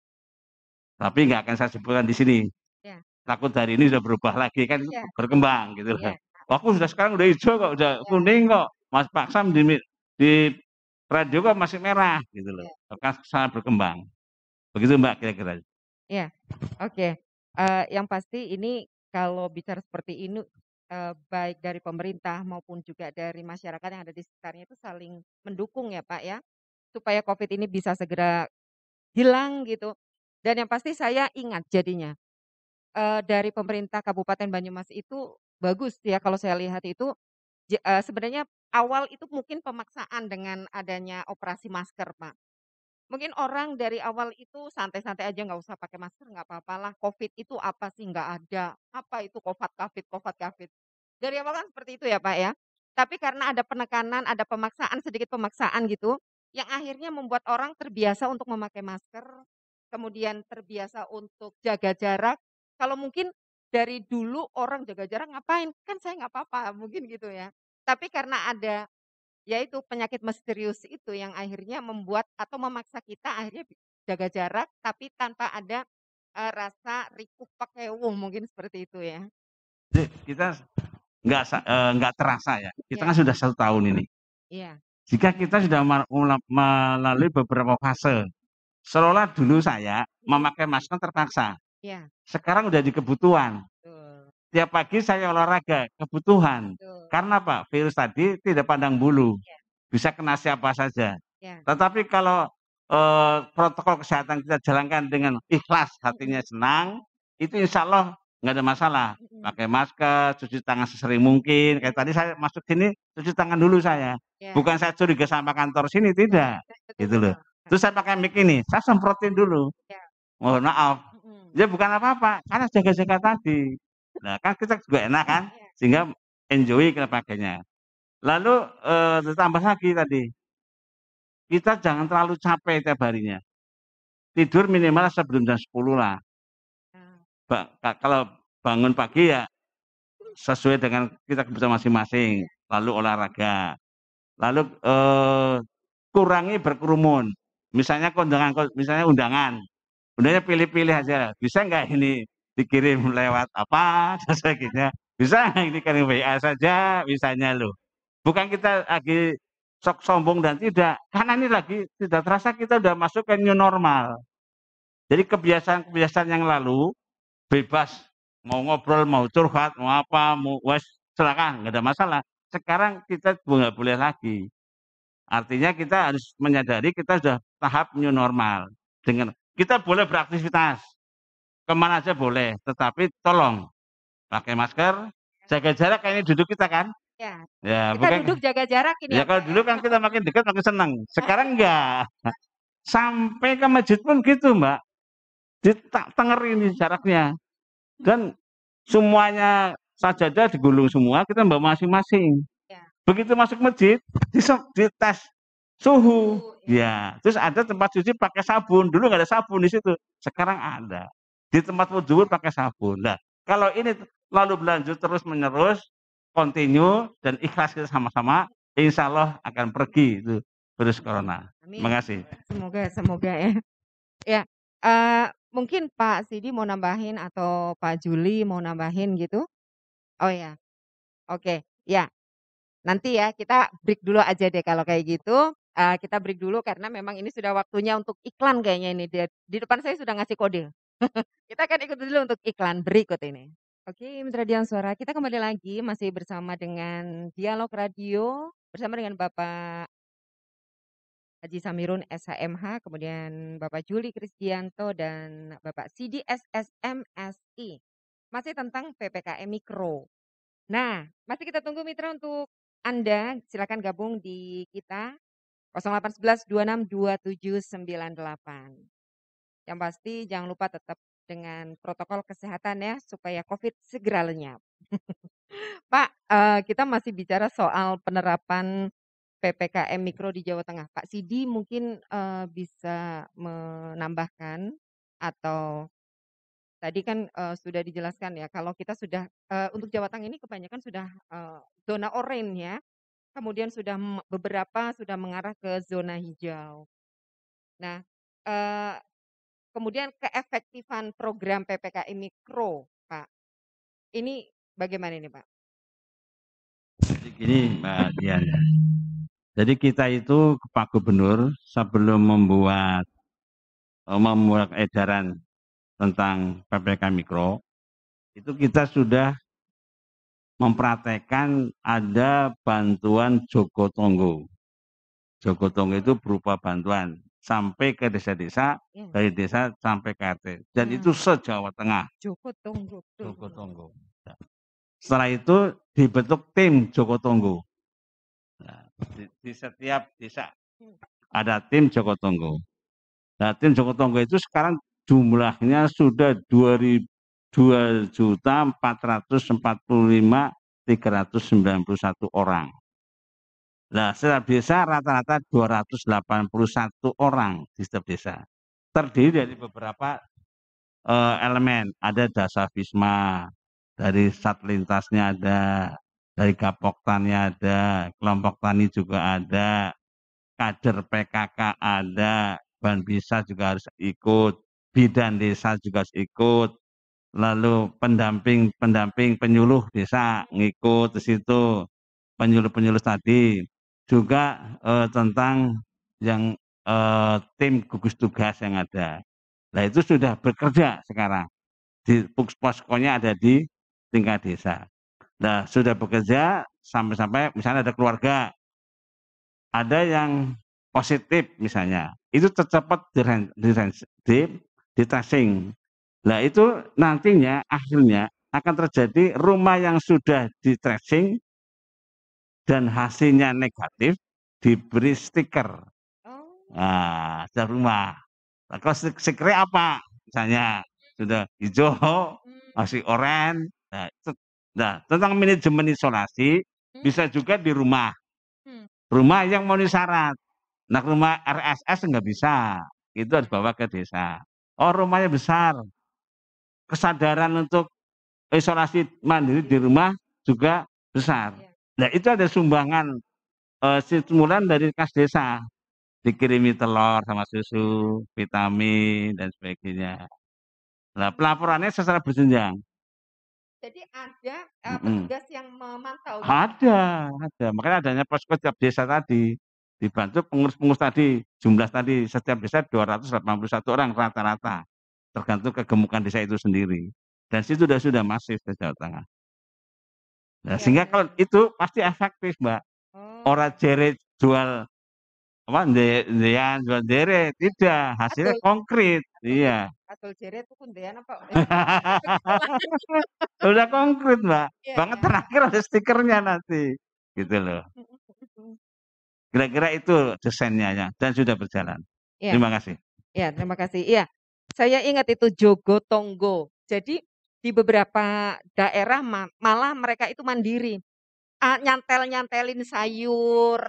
Tapi nggak akan saya sebutkan di sini. Ya. Takut hari ini sudah berubah lagi, kan Ya. berkembang gitu loh. Ya. Aku sudah sekarang udah hijau kok, udah kuning kok. Mas Pak Sam di radio kok masih merah gitu loh. Kan sangat berkembang. Begitu Mbak kira-kira. Ya, oke. Yang pasti ini kalau bicara seperti ini, baik dari pemerintah maupun juga dari masyarakat yang ada di sekitarnya itu saling mendukung ya Pak ya, supaya Covid ini bisa segera hilang gitu. Dan yang pasti saya ingat jadinya, dari pemerintah Kabupaten Banyumas itu bagus ya kalau saya lihat itu, sebenarnya awal itu mungkin pemaksaan dengan adanya operasi masker Pak. Mungkin orang dari awal itu santai-santai aja nggak usah pakai masker, nggak apa-apalah, Covid itu apa sih, nggak ada, apa itu Covid. Dari awal kan seperti itu ya, Pak, ya. Tapi karena ada penekanan, ada pemaksaan, sedikit pemaksaan gitu, yang akhirnya membuat orang terbiasa untuk memakai masker, kemudian terbiasa untuk jaga jarak. Kalau mungkin dari dulu orang jaga jarak ngapain, kan saya nggak apa-apa, mungkin gitu ya. Tapi karena ada ya itu penyakit misterius itu yang akhirnya membuat atau memaksa kita akhirnya jaga jarak, tapi tanpa ada, rasa rikuh pakewuh mungkin seperti itu ya. Jadi kita nggak terasa ya. Kita Iya. kan sudah 1 tahun ini. Iya. Jika kita sudah melalui beberapa fase, seolah dulu saya memakai masker terpaksa. Iya. Sekarang udah di kebutuhan. Betul. Tiap pagi saya olahraga, kebutuhan. Betul. Karena apa? Virus tadi tidak pandang bulu, Iya. bisa kena siapa saja. Iya. Tetapi kalau protokol kesehatan kita jalankan dengan ikhlas, hatinya senang, itu insya Allah nggak ada masalah. Pakai masker, cuci tangan sesering mungkin. Kayak tadi saya masuk sini, cuci tangan dulu saya. Iya. Bukan saya curiga sama kantor sini, tidak. Betul, Gitu loh. betul. Terus saya pakai mic ini, saya semprotin dulu. Iya. Mohon maaf. Ya bukan apa-apa, karena jaga-jaga tadi. Nah kan kita juga enak kan, Iya. sehingga enjoy kita pakainya. Lalu ditambah lagi tadi, kita jangan terlalu capek tiap harinya. Tidur minimal sebelum jam 10 lah. Kalau bangun pagi ya sesuai dengan kita kebutuhan masing-masing. Lalu olahraga. Lalu kurangi berkerumun. Misalnya undangan. Undangnya pilih-pilih aja. Bisa nggak ini dikirim lewat apa dan sebagainya. Bisa nggak ini kirim WA saja misalnya loh. Bukan kita lagi sok sombong dan tidak. Karena ini lagi tidak terasa kita udah masuk ke new normal. Jadi kebiasaan-kebiasaan yang lalu bebas mau ngobrol, mau curhat, mau apa, mau wes silakan, nggak ada masalah. Sekarang kita nggak boleh lagi. Artinya kita harus menyadari kita sudah tahap new normal. Dengan kita boleh beraktivitas, kemana aja boleh, tetapi tolong pakai masker, jaga jarak kayak ini duduk kita kan. Ya, Ya, kita bukan. duduk jaga jarak ini Ya ya, kalau Pak, dulu kan kita makin dekat makin senang. Sekarang enggak. Sampai ke masjid pun gitu, Mbak. Ditenger ini jaraknya. Dan semuanya sajadah digulung semua, kita bawa masing-masing. Ya. Begitu masuk masjid, dites suhu. Ya. Ya, terus ada tempat cuci pakai sabun. Dulu nggak ada sabun di situ. Sekarang ada. Di tempat wudhu pakai sabun. Nah, kalau ini lalu berlanjut terus menerus, continue dan ikhlas kita sama-sama, insya Allah akan pergi itu virus corona. Terima kasih. Semoga ya. Ya, mungkin Pak Sidi mau nambahin atau Pak Juli mau nambahin gitu? Oh ya, oke, ya. Nanti ya kita break dulu aja deh kalau kayak gitu, kita break dulu karena memang ini sudah waktunya untuk iklan kayaknya ini, di depan saya sudah ngasih kode. Kita akan ikut dulu untuk iklan berikut ini. Oke, Mitra Dian Suara, kita kembali lagi masih bersama dengan Dialog Radio, bersama dengan Bapak Haji Samirun SHMH, kemudian Bapak Juli Kristianto dan Bapak Sidi SSMSI. Masih tentang PPKM Mikro. Nah, masih kita tunggu mitra untuk Anda, silakan gabung di kita 0811262798. Yang pasti jangan lupa tetap dengan protokol kesehatan ya supaya Covid segera lenyap. Pak, kita masih bicara soal penerapan PPKM Mikro di Jawa Tengah. Pak Sidi mungkin, bisa menambahkan atau tadi kan, sudah dijelaskan ya kalau kita sudah untuk Jawa Tengah ini kebanyakan sudah, zona oranye ya, kemudian sudah beberapa sudah mengarah ke zona hijau. Nah, eee, kemudian keefektifan program PPKM Mikro, Pak, ini bagaimana ini, Pak? Jadi gini Mbak Dian ya. Jadi kita itu Pak Gubernur sebelum membuat edaran tentang PPKM Mikro, itu kita sudah mempraktekkan ada bantuan Joko Tonggo. Joko Tonggo itu berupa bantuan sampai ke desa-desa, dari desa sampai ke RT. Dan itu se-Jawa Tengah. Joko Tonggo. Joko Tonggo. Setelah itu dibentuk tim Joko Tonggo. Nah, di setiap desa ada tim Joko Tonggo. Nah, tim Joko Tonggo itu sekarang jumlahnya sudah 2.445.391 orang. Nah, setiap desa rata-rata 281 orang di setiap desa. Terdiri dari beberapa elemen. Ada Dasabisma, dari Satlintasnya ada, dari Gapoktannya ada, kelompok tani juga ada, kader PKK ada, Banbisa juga harus ikut, bidan desa juga harus ikut, lalu pendamping penyuluh desa ngikut di situ, penyuluh tadi, juga tentang yang tim gugus tugas yang ada. Nah itu sudah bekerja sekarang, di poskonya ada di tingkat desa. Nah sudah bekerja sampai misalnya ada keluarga, ada yang positif misalnya, itu cepat di tracing. Nah itu nantinya akhirnya akan terjadi rumah yang sudah di tracing dan hasilnya negatif diberi stiker. Nah, sudah rumah. Nah, kalau stikernya apa? Misalnya sudah hijau, masih oranye. Nah, tentang manajemen isolasi bisa juga di rumah. Rumah yang memenuhi syarat. Nah, rumah RSS nggak bisa. Itu harus bawa ke desa. Oh, rumahnya besar. Kesadaran untuk isolasi mandiri di rumah juga besar. Nah, itu ada sumbangan stimulan dari kas desa. Dikirimi telur sama susu, vitamin, dan sebagainya. Nah, pelaporannya secara berjenjang. Jadi ada petugas yang memantau? Ada. Makanya adanya posko tiap desa tadi. Dibantu pengurus-pengurus tadi, jumlah tadi, setiap desa 281 orang rata-rata. Tergantung kegemukan desa itu sendiri. Dan situ sudah masif di Jawa Tengah. Nah, sehingga kalau itu pasti efektif, Mbak. Orang jere jual apa ndean jual jere, tidak, hasilnya konkret. Iya. Atau jere itu kundean apa? Udah konkret, Mbak. Banget terakhir ada stikernya nanti. gitu loh. Kira-kira itu desainnya ya, dan sudah berjalan. Iya. Terima kasih. Ya, terima kasih. Iya, saya ingat itu Jogotongo. Jadi di beberapa daerah malah mereka itu mandiri. Nyantel-nyantelin sayur,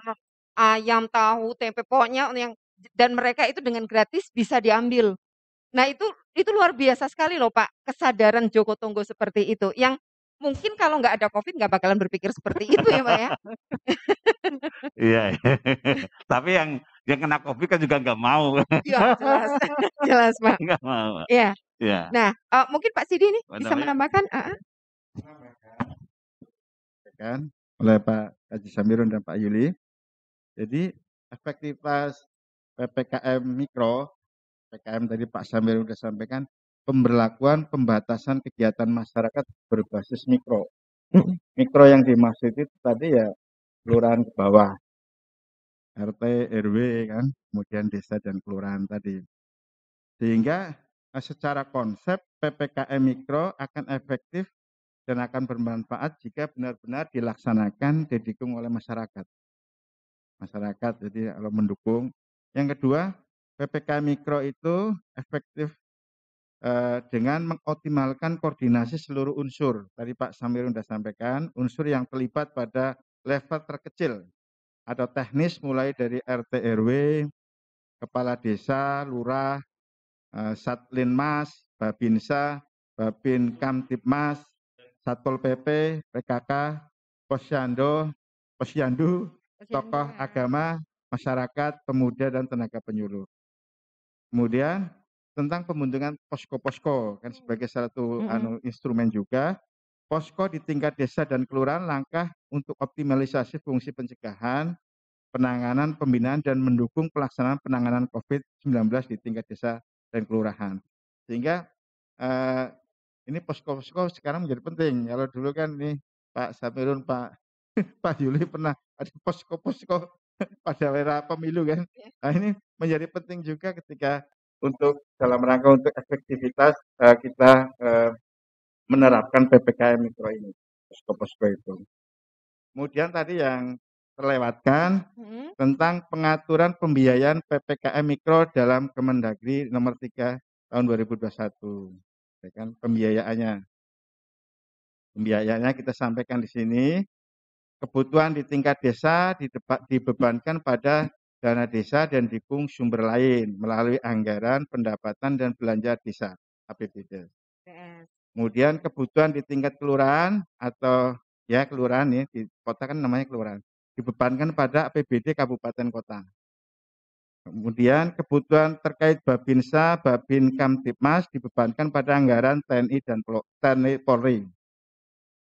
ayam, tahu, tempe, pokoknya yang dan mereka itu dengan gratis bisa diambil. Nah itu luar biasa sekali loh Pak, kesadaran Jogotongo seperti itu, yang mungkin kalau nggak ada Covid nggak bakalan berpikir seperti itu ya Pak ya. Iya, tapi yang kena Covid kan juga nggak mau. Iya jelas, jelas Pak. Nggak mau. Iya. Iya. Nah, mungkin Pak Sidi nih Apa bisa namanya? menambahkan? Kan oleh Pak Haji Samirun dan Pak Yuli. Jadi efektivitas PPKM Mikro, PPKM tadi Pak Samirun sudah sampaikan, pemberlakuan pembatasan kegiatan masyarakat berbasis mikro. Mikro yang dimaksud itu tadi ya kelurahan ke bawah, RT, RW kan, kemudian desa dan kelurahan tadi. Sehingga secara konsep PPKM Mikro akan efektif dan akan bermanfaat jika benar-benar dilaksanakan didukung oleh masyarakat. Masyarakat jadi kalau mendukung. Yang kedua, PPKM Mikro itu efektif dengan mengoptimalkan koordinasi seluruh unsur. Tadi Pak Samirun sudah sampaikan, unsur yang terlibat pada level terkecil atau teknis mulai dari RT RW, kepala desa, lurah, Satlinmas, Babinsa, Babin Kamtipmas, Satpol PP, PKK, Posyandu, tokoh agama, masyarakat, pemuda dan tenaga penyuluh. Kemudian tentang pembentukan posko-posko kan sebagai satu instrumen juga. Posko di tingkat desa dan kelurahan langkah untuk optimalisasi fungsi pencegahan, penanganan, pembinaan, dan mendukung pelaksanaan penanganan COVID-19 di tingkat desa dan kelurahan. Sehingga ini posko-posko sekarang menjadi penting. Kalau dulu kan ini Pak Samirun, Pak Pak Yuli pernah ada posko-posko pada era pemilu kan. Nah ini menjadi penting juga ketika untuk dalam rangka untuk efektivitas kita menerapkan PPKM Mikro ini, posko-posko itu. Kemudian tadi yang terlewatkan tentang pengaturan pembiayaan PPKM Mikro dalam Kemendagri nomor 3 tahun 2021. Ya kan, pembiayaannya kita sampaikan di sini. Kebutuhan di tingkat desa dibebankan pada dana desa dan didukung sumber lain melalui anggaran, pendapatan, dan belanja desa APBD. Kemudian kebutuhan di tingkat kelurahan atau ya kelurahan ya, di kota kan namanya kelurahan, dibebankan pada APBD kabupaten kota. Kemudian kebutuhan terkait Babinsa, Babin Kamtipmas dibebankan pada anggaran TNI dan Polri.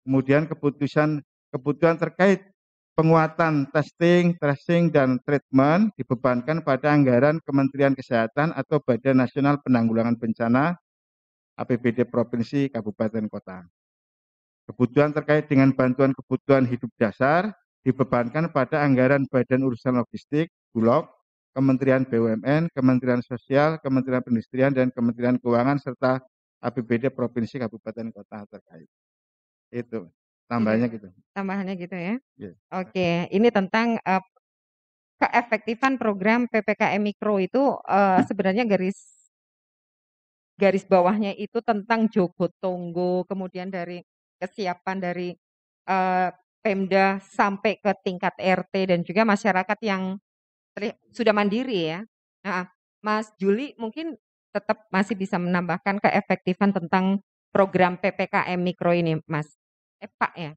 Kemudian kebutuhan terkait penguatan testing, tracing, dan treatment dibebankan pada anggaran Kementerian Kesehatan atau Badan Nasional Penanggulangan Bencana APBD Provinsi, Kabupaten, Kota. Kebutuhan terkait dengan bantuan kebutuhan hidup dasar dibebankan pada anggaran Badan Urusan Logistik, Bulog, Kementerian BUMN, Kementerian Sosial, Kementerian Perindustrian, dan Kementerian Keuangan, serta APBD Provinsi, Kabupaten, Kota terkait. Itu tambahannya gitu. Tambahannya gitu ya. Yeah. Oke, ini tentang keefektifan program PPKM Mikro itu sebenarnya garis bawahnya itu tentang Jogotongo, kemudian dari kesiapan dari Pemda sampai ke tingkat RT dan juga masyarakat yang sudah mandiri ya. Nah, Mas Juli mungkin tetap masih bisa menambahkan keefektifan tentang program PPKM Mikro ini, Mas. Pak ya.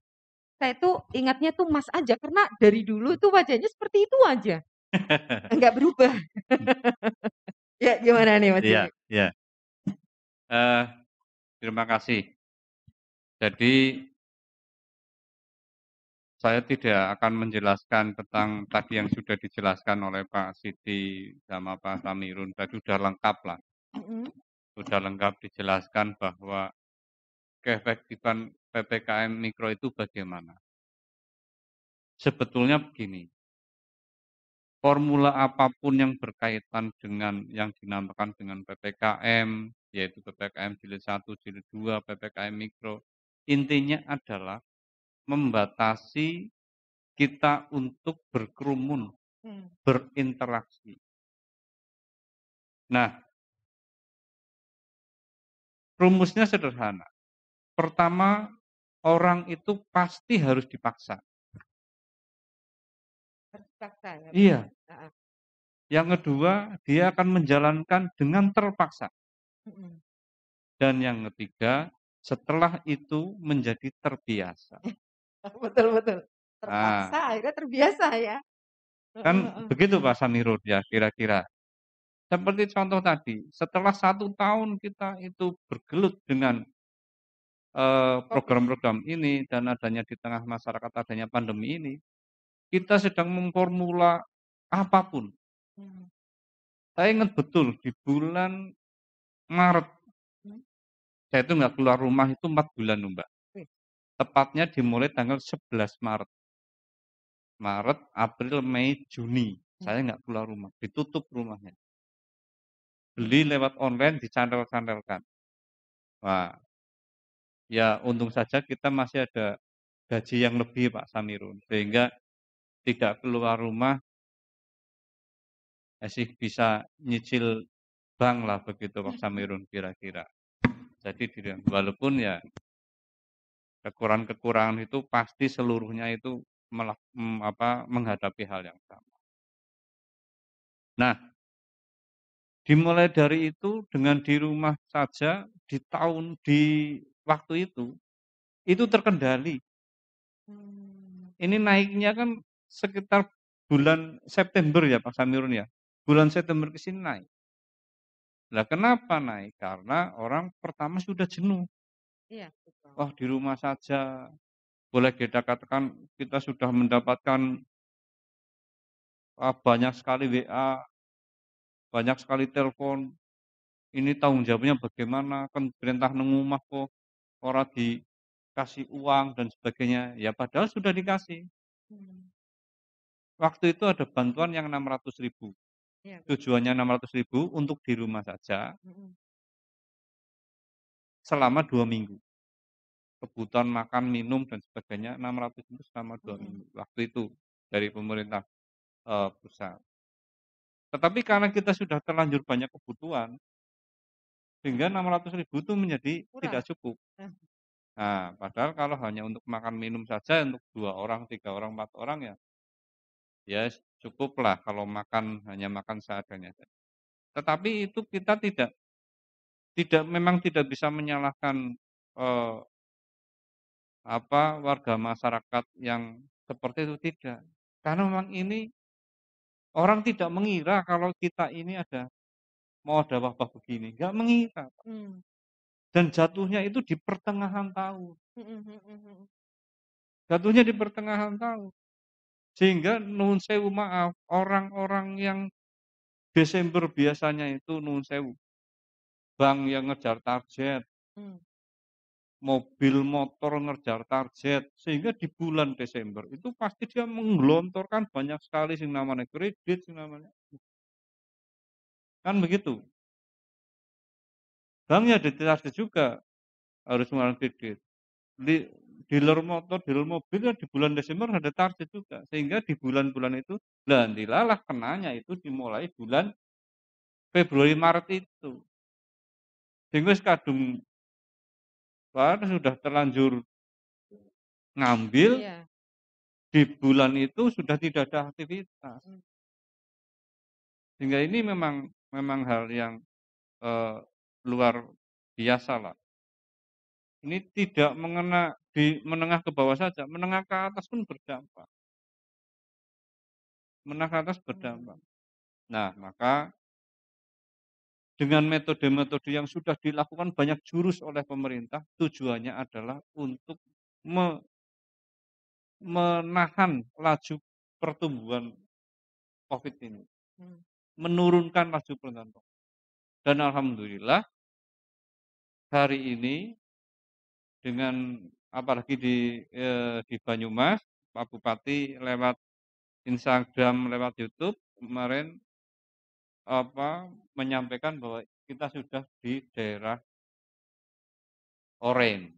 Saya tuh ingatnya tuh Mas aja karena dari dulu tuh wajahnya seperti itu aja. Enggak berubah. Ya gimana nih Mas Juli? Iya. Terima kasih. Jadi saya tidak akan menjelaskan tentang tadi yang sudah dijelaskan oleh Pak Sidi sama Pak Samirun. Tadi sudah lengkap lah. Sudah lengkap dijelaskan bahwa keefektifan PPKM Mikro itu bagaimana. Sebetulnya begini, formula apapun yang berkaitan dengan yang dinamakan dengan PPKM, yaitu PPKM jilid 1, jilid 2, PPKM Mikro, intinya adalah membatasi kita untuk berkerumun, berinteraksi. Nah, rumusnya sederhana. Pertama, orang itu pasti harus dipaksa. Harus dipaksa ya? Iya. Heeh. Yang kedua, dia akan menjalankan dengan terpaksa. Dan yang ketiga, setelah itu menjadi terbiasa. Betul betul. Nah, Terpaksa akhirnya terbiasa ya? kan begitu Pak Samirud ya kira-kira. Seperti contoh tadi, setelah 1 tahun kita itu bergelut dengan Covid. program-program ini dan adanya di tengah masyarakat adanya pandemi ini, kita sedang memformula apapun. Saya ingat betul di bulan Maret, saya itu nggak keluar rumah itu 4 bulan Mbak. Tepatnya dimulai tanggal 11 Maret. Maret, April, Mei, Juni. Saya nggak keluar rumah, ditutup rumahnya. Beli lewat online, dicandel-candelkan. Wah, ya untung saja kita masih ada gaji yang lebih Pak Samirun, sehingga tidak keluar rumah, masih bisa nyicil bank lah begitu Pak Samirun kira-kira. Jadi walaupun ya kekurangan-kekurangan itu pasti seluruhnya itu menghadapi hal yang sama. Nah, dimulai dari itu dengan di rumah saja di waktu itu terkendali. Ini naiknya kan sekitar bulan September ya Pak Samirun ya. Bulan September ke sini naik. Nah, kenapa naik? Karena orang pertama sudah jenuh. Iya, betul. Wah, di rumah saja. Boleh kita katakan kita sudah mendapatkan banyak sekali WA, banyak sekali telepon. Ini tanggung jawabnya bagaimana? Kan perintah nengumah kok orang dikasih uang dan sebagainya. Ya padahal sudah dikasih. Waktu itu ada bantuan yang 600.000. Iya, Tujuannya 600.000 untuk di rumah saja selama 2 minggu. Kebutuhan makan, minum, dan sebagainya 600 itu selama 2 minggu. Waktu itu dari pemerintah pusat. Tetapi karena kita sudah terlanjur banyak kebutuhan, sehingga 600.000 itu menjadi tidak cukup. Nah, padahal kalau hanya untuk makan minum saja untuk 2 orang, 3 orang, 4 orang ya cukuplah kalau hanya makan seadanya saja. Tetapi itu kita memang tidak bisa menyalahkan warga masyarakat yang seperti itu, tidak. Karena memang ini orang tidak mengira kalau kita ini mau ada wabah begini, nggak mengira. Dan jatuhnya itu di pertengahan tahun. Jatuhnya di pertengahan tahun. Sehingga nuwun sewu maaf, orang-orang yang Desember biasanya itu nuwun sewu. Bank yang ngejar target, mobil motor ngejar target, sehingga di bulan Desember itu pasti dia menggelontorkan banyak sekali sing namanya kredit, sing namanya. Kan begitu. Banknya ditarget juga harus mengeluarkan kredit. Dealer motor, dealer mobil ya di bulan Desember ada target juga. Sehingga di bulan-bulan itu, dilalah kenanya itu dimulai bulan Februari Maret itu. Sehingga kadung sudah terlanjur ngambil, di bulan itu sudah tidak ada aktivitas. Sehingga ini memang hal yang luar biasa lah. Ini tidak mengena di menengah ke bawah saja, menengah ke atas pun berdampak. Menengah ke atas berdampak. Nah, maka dengan metode-metode yang sudah dilakukan banyak jurus oleh pemerintah, tujuannya adalah untuk menahan laju pertumbuhan COVID ini. Menurunkan laju pertumbuhan COVID. Dan alhamdulillah hari ini dengan apalagi di Banyumas, Pak Bupati lewat Instagram, lewat YouTube kemarin menyampaikan bahwa kita sudah di daerah oranye.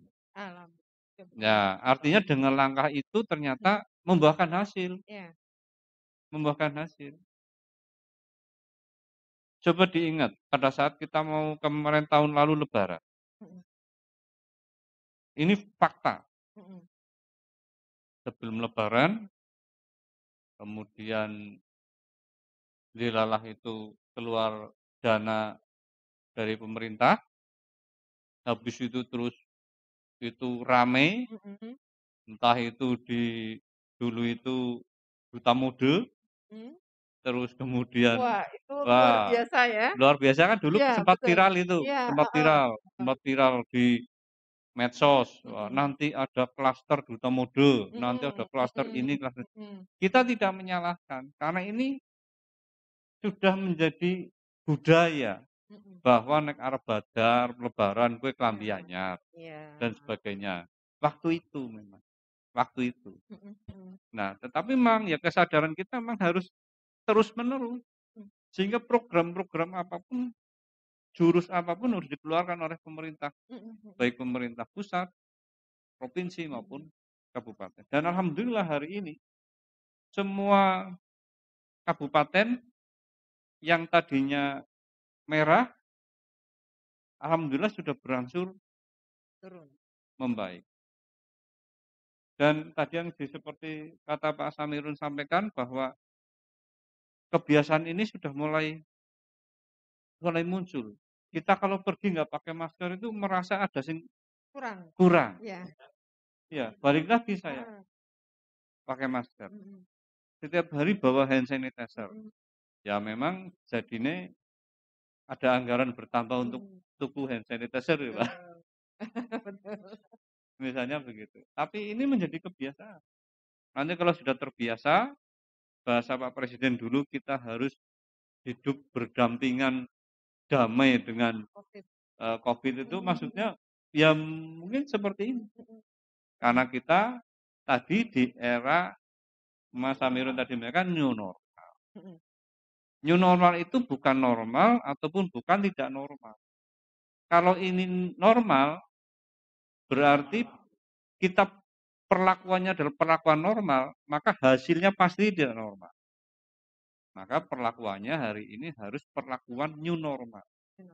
Ya, artinya dengan langkah itu ternyata membuahkan hasil, Iya. membuahkan hasil. Coba diingat pada saat kita mau kemarin tahun lalu lebaran, Mhm. ini fakta. Mhm. Sebelum lebaran, kemudian dilalah itu keluar dana dari pemerintah, habis itu terus itu rame, Mhm. entah itu dulu itu duta mode, Mmm. terus kemudian Wah, itu luar wah, biasa ya. luar biasa kan dulu Iya, sempat betul. viral itu, Iya, sempat heeh. viral Heeh. sempat viral di medsos, wah, Mhm. nanti ada klaster duta mode, nanti ada Mhm. klaster ini, Mhm. klaster Mhm. kita tidak menyalahkan, karena ini sudah menjadi budaya Mhm. bahwa nek arep badar, lebaran kuwi klambi Iya. anyar Iya. dan sebagainya. Waktu itu memang, waktu itu. Mhm. Mhm. Nah, tetapi memang ya kesadaran kita memang harus terus-menerus, Mmm. sehingga program-program apapun, jurus apapun harus dikeluarkan oleh pemerintah, Mhm. Mhm. baik pemerintah pusat, provinsi Mhm. maupun kabupaten. Dan alhamdulillah hari ini semua kabupaten yang tadinya merah, alhamdulillah sudah berangsur Turun. membaik. Dan tadi yang seperti kata Pak Samirun sampaikan bahwa kebiasaan ini sudah mulai muncul. Kita kalau pergi nggak pakai masker itu merasa ada sing Kurang. kurang. Iya. Ya, balik lagi saya Heeh. pakai masker. Mhm. Setiap hari bawa hand sanitizer. Mhm. Ya memang jadinya ada anggaran bertambah untuk Mhm. tuku hand sanitizer ya Pak. Betul. Betul. Misalnya begitu. Tapi ini menjadi kebiasaan. Nanti kalau sudah terbiasa, bahasa Pak Presiden dulu kita harus hidup berdampingan damai dengan Covid. Covid itu Mhm. maksudnya ya mungkin seperti ini. Mhm. Karena kita tadi di era Mas Samirun tadi mereka new normal. Mhm. New normal itu bukan normal ataupun bukan tidak normal. Kalau ini normal berarti kita perlakuannya adalah perlakuan normal, maka hasilnya pasti tidak normal. Maka perlakuannya hari ini harus perlakuan new normal.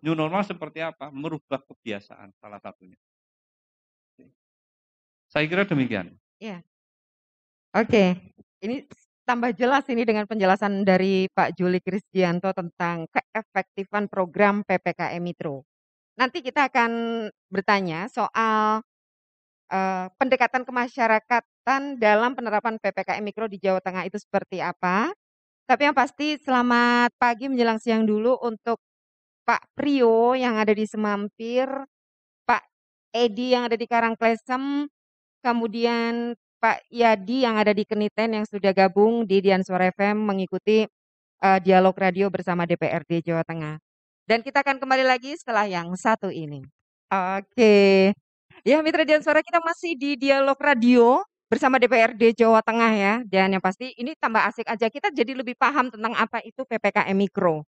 New normal seperti apa? Merubah kebiasaan salah satunya. Saya kira demikian. Iya. Oke, ini tambah jelas ini dengan penjelasan dari Pak Juli Krisdianto tentang keefektifan program PPKM Mikro. Nanti kita akan bertanya soal, pendekatan kemasyarakatan dalam penerapan PPKM Mikro di Jawa Tengah itu seperti apa. Tapi yang pasti selamat pagi menjelang siang dulu untuk Pak Prio yang ada di Semampir, Pak Edi yang ada di Karangklesem, kemudian Pak Yadi yang ada di Keniten yang sudah gabung di Dian Suara FM mengikuti, dialog radio bersama DPRD Jawa Tengah. Dan kita akan kembali lagi setelah yang satu ini. Oke. Ya mitra Dian Suara kita masih di dialog radio bersama DPRD Jawa Tengah ya, dan yang pasti ini tambah asik aja, kita jadi lebih paham tentang apa itu PPKM Mikro.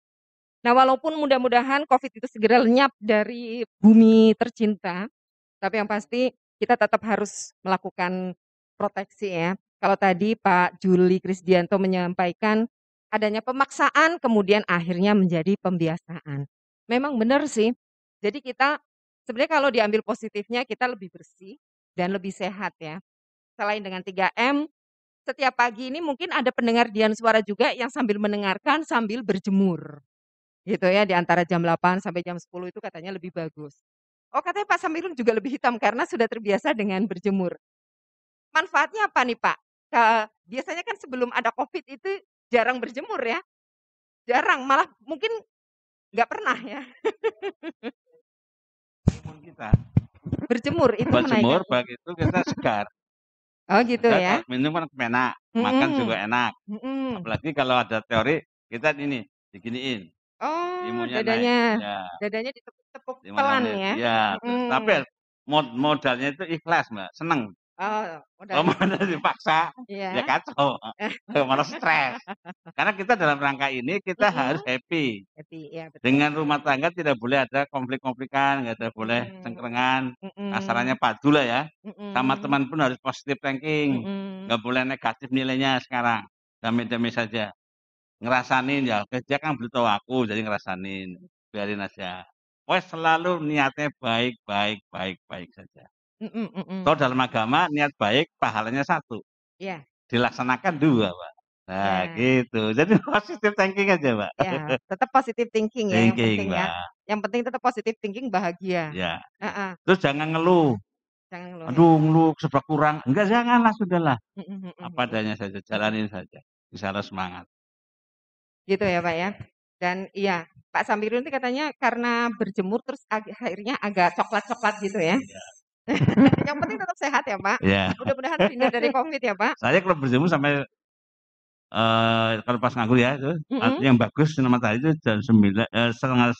Nah walaupun mudah-mudahan Covid itu segera lenyap dari bumi tercinta, tapi yang pasti kita tetap harus melakukan proteksi ya. Kalau tadi Pak Juli Krisdianto menyampaikan adanya pemaksaan kemudian akhirnya menjadi pembiasaan. Memang benar sih. Jadi kita sebenarnya kalau diambil positifnya kita lebih bersih dan lebih sehat ya. Selain dengan 3M, setiap pagi ini mungkin ada pendengar Dian Suara juga yang sambil mendengarkan sambil berjemur. Gitu ya, di antara jam 8 sampai jam 10 itu katanya lebih bagus. Oh katanya Pak Samirun juga lebih hitam karena sudah terbiasa dengan berjemur. Manfaatnya apa nih Pak? Biasanya kan sebelum ada Covid itu jarang berjemur ya, jarang, malah mungkin nggak pernah ya. Kita Berjemur itu buat menaikkan jemur, baik itu kita segar. oh gitu Segar ya? kalau minum kan enak, makan Mhm, juga enak. mhm. Apalagi kalau ada teori kita ini diginiin, Oh imunnya naik. dadanya, Ya, dadanya ditepuk-tepuk 5 pelan menit. ya? Ya, tapi Mhm, modalnya itu ikhlas, Mbak, seneng. Oh, udah Kalau mana dipaksa, ya iya. kacau, malah stres. Karena kita dalam rangka ini kita harus happy. Happy, iya betul. Dengan rumah tangga tidak boleh ada konflik-konflikan, nggak ada boleh cengkrengan, kasarannya padu lah ya. Sama teman pun harus positive thinking, nggak boleh negatif nilainya sekarang. Damai-damai saja. Ngerasanin ya, dia kan belum tahu aku, jadi ngerasanin, biarin aja. Pokoknya selalu niatnya baik, baik, baik, baik saja. Kalau dalam agama niat baik pahalanya 1, Iya, dilaksanakan 2, Pak. Nah iya, gitu, jadi positive thinking aja, Pak. iya. Tetap positive thinking ya yang Thinking, penting ya. Pak. Yang penting tetap positive thinking bahagia. Ya. Heeh, Terus jangan ngeluh, jangan ngeluh ya. "Aduh ngeluh serba kurang." Enggak, janganlah, sudahlah. Apa Mhm. adanya saja, jalanin saja. Insya Allah semangat. Gitu ya Pak ya. Dan iya, Pak Samirun itu katanya karena berjemur terus akhirnya agak coklat-coklat gitu ya. Yang penting tetap sehat ya Pak. Ya. Mudah-mudahan terhindar dari COVID ya Pak. Saya kalau berjemur sampai kalau pas nganggur ya itu, yang bagus sinar matahari itu jam 9, setengah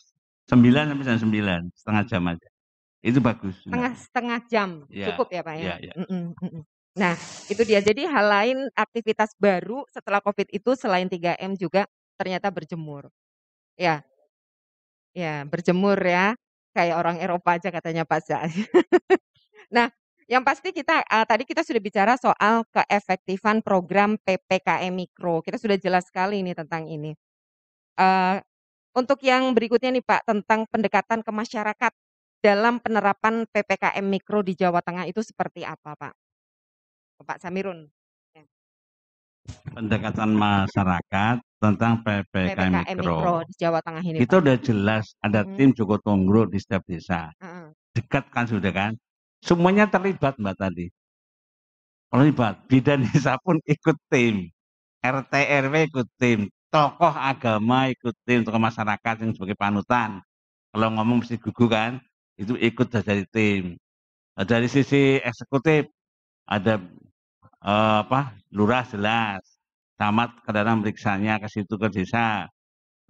9 sampai jam 9, setengah jam aja. Itu bagus sebenarnya. Setengah jam Iya, cukup ya Pak ya. iya. Nah, itu dia. Jadi hal lain aktivitas baru setelah COVID itu selain 3M juga ternyata berjemur. Ya, ya berjemur ya. Kayak orang Eropa aja katanya Pak Zai. Nah, yang pasti kita tadi kita sudah bicara soal keefektifan program PPKM Mikro. Kita sudah jelas sekali ini tentang ini. Untuk yang berikutnya nih Pak, tentang pendekatan ke masyarakat dalam penerapan PPKM Mikro di Jawa Tengah itu seperti apa Pak? Pak Samirun. Ya. Pendekatan masyarakat tentang PPKM PPKM Mikro Mikro. di Jawa Tengah ini Itu Pak. udah jelas ada tim Joko Tonggo di setiap desa. Dekat kan sudah kan. Semuanya terlibat Mbak tadi. Terlibat. Bidan desa pun ikut tim. RT RW ikut tim. Tokoh agama ikut tim. Tokoh masyarakat yang sebagai panutan. Kalau ngomong mesti gugu kan. Itu ikut dari tim. Dari sisi eksekutif ada lurah jelas. Camat kadang meriksanya ke situ ke desa.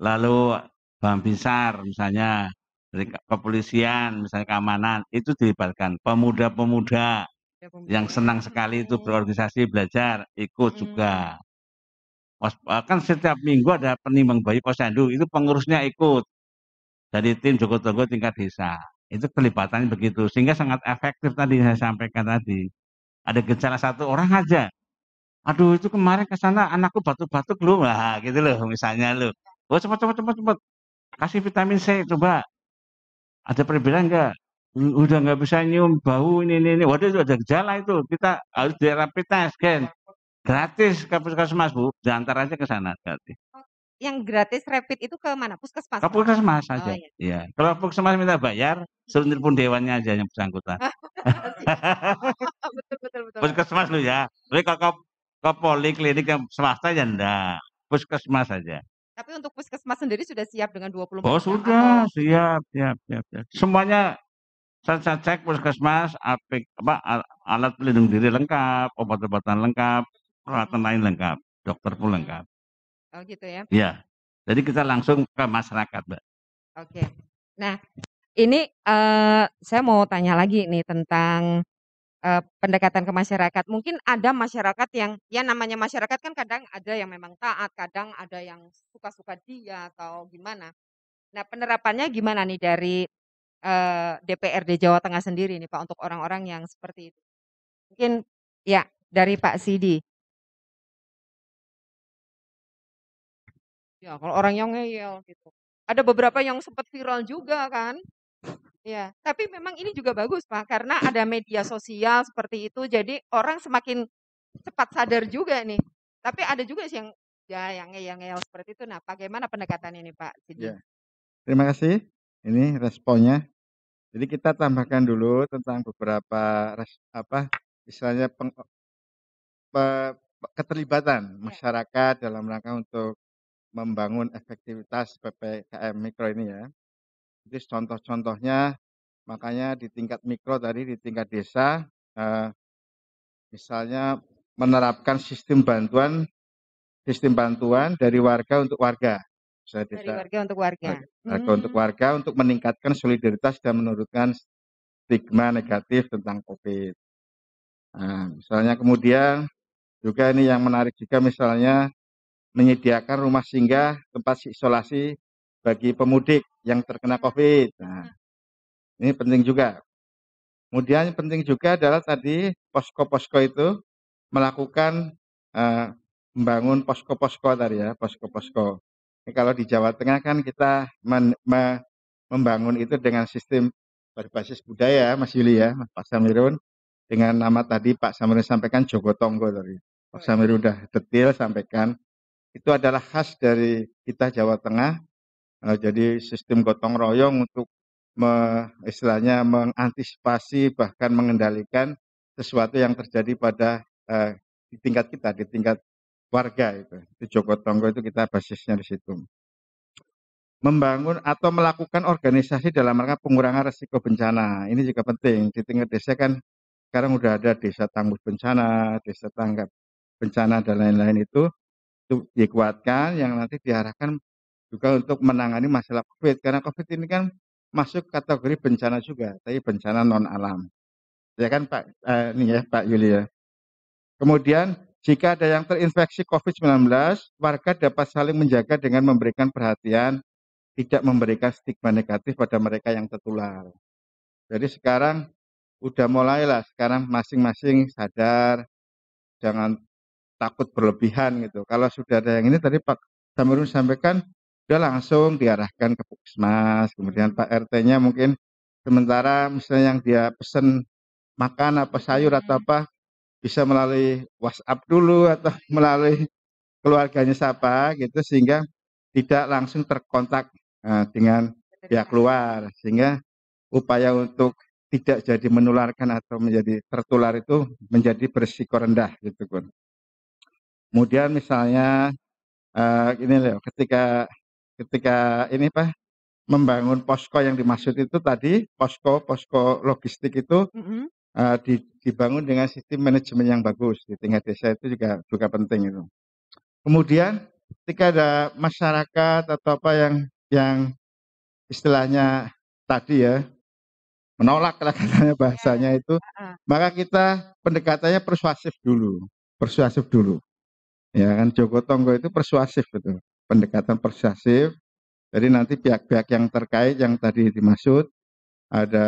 Lalu Bambinsar misalnya dari kepolisian, misalnya keamanan, itu dilibatkan. Pemuda-pemuda yang senang sekali itu berorganisasi belajar, ikut juga. Kan setiap minggu ada penimbang bayi posyandu, itu pengurusnya ikut dari tim Joko Tonggo tingkat desa. Itu kelipatannya begitu, sehingga sangat efektif tadi saya sampaikan tadi. Ada gejala 1 orang aja, aduh itu kemarin ke sana anakku batuk-batuk loh, nah gitu loh misalnya loh. Oh cepet, kasih vitamin C coba. Ada perbedaan enggak? Udah nggak bisa nyium bau ini. Waduh itu ada gejala itu. Kita harus di rapid test kan. Gratis ke puskesmas Bu, diantar aja ke sana gratis. Yang gratis rapid itu ke mana? Puskesmas? Ke puskesmas Oh aja. iya. Iya. Kalau puskesmas minta bayar, suruh telepon dewannya aja yang bersangkutan. Betul. Puskesmas lu ya. Tapi kalau ke poliklinik yang swasta ya enggak. Puskesmas saja. Tapi untuk puskesmas sendiri sudah siap dengan 24 Oh jam sudah, atau siap. Semuanya saya cek puskesmas, alat pelindung diri lengkap, obat-obatan lengkap, peralatan lain lengkap, dokter pun lengkap. Oh gitu ya. Iya. Jadi kita langsung ke masyarakat, Mbak. Oke. Nah, ini saya mau tanya lagi nih tentang pendekatan ke masyarakat. Mungkin ada masyarakat yang ya namanya masyarakat kan kadang ada yang memang taat, kadang ada yang suka-suka dia atau gimana. Nah, penerapannya gimana nih dari DPRD Jawa Tengah sendiri nih Pak untuk orang-orang yang seperti itu? Mungkin ya dari Pak Sidi. Ya, kalau orang yang ngeyel gitu. Ada beberapa yang sempat viral juga kan. Ya, tapi memang ini juga bagus Pak, karena ada media sosial seperti itu, jadi orang semakin cepat sadar juga nih. Tapi ada juga sih yang ya yang ngeyel-ngeyel seperti itu. Nah, bagaimana pendekatan ini Pak Sidi? Ya, terima kasih. Ini responnya. Jadi kita tambahkan dulu tentang beberapa istilahnya keterlibatan masyarakat dalam rangka untuk membangun efektivitas PPKM Mikro ini ya. Jadi contoh-contohnya makanya di tingkat mikro tadi di tingkat desa misalnya menerapkan sistem bantuan dari warga untuk warga. Dari warga untuk warga. Warga untuk warga untuk meningkatkan solidaritas dan menurunkan stigma negatif tentang COVID. Nah, misalnya kemudian juga ini yang menarik juga misalnya menyediakan rumah singgah tempat isolasi bagi pemudik yang terkena COVID. Nah, ini penting juga. Kemudian yang penting juga adalah tadi posko-posko itu melakukan membangun posko-posko tadi ya, posko-posko. Kalau di Jawa Tengah kan kita membangun itu dengan sistem berbasis budaya, Mas Yuli ya, Pak Samirun, dengan nama tadi Pak Samirun sampaikan Jogo Tonggo tadi. Pak Samirun udah detail sampaikan, itu adalah khas dari kita Jawa Tengah. Jadi sistem gotong royong untuk istilahnya mengantisipasi bahkan mengendalikan sesuatu yang terjadi pada di tingkat kita, di tingkat warga itu. Itu Jogo Tonggo itu kita basisnya di situ. Membangun atau melakukan organisasi dalam rangka pengurangan risiko bencana. Ini juga penting. Di tingkat desa kan sekarang udah ada desa tangguh bencana, desa tanggap bencana dan lain-lain itu dikuatkan yang nanti diarahkan juga untuk menangani masalah COVID. Karena COVID ini kan masuk kategori bencana juga, tapi bencana non alam. Ya kan Pak, ini ya Pak Yuli ya. Kemudian jika ada yang terinfeksi COVID-19, warga dapat saling menjaga dengan memberikan perhatian, tidak memberikan stigma negatif pada mereka yang tertular. Jadi sekarang udah mulailah, sekarang masing-masing sadar, jangan takut berlebihan gitu. Kalau sudah ada yang ini tadi Pak Samirun sampaikan, dia langsung diarahkan ke puskesmas, kemudian Pak RT-nya mungkin sementara misalnya yang dia pesen makan apa sayur atau apa bisa melalui WhatsApp dulu atau melalui keluarganya siapa gitu sehingga tidak langsung terkontak dengan pihak luar sehingga upaya untuk tidak jadi menularkan atau menjadi tertular itu menjadi berisiko rendah gitu kan. Kemudian misalnya ini loh, ketika ini Pak membangun posko yang dimaksud itu tadi posko logistik itu dibangun dengan sistem manajemen yang bagus di tingkat desa itu juga penting itu. Kemudian ketika ada masyarakat atau apa yang istilahnya tadi ya menolak katanya bahasanya itu, maka kita pendekatannya persuasif dulu. Ya kan Jogo Tonggo itu persuasif itu, pendekatan persuasif. Jadi nanti pihak-pihak yang terkait yang tadi dimaksud ada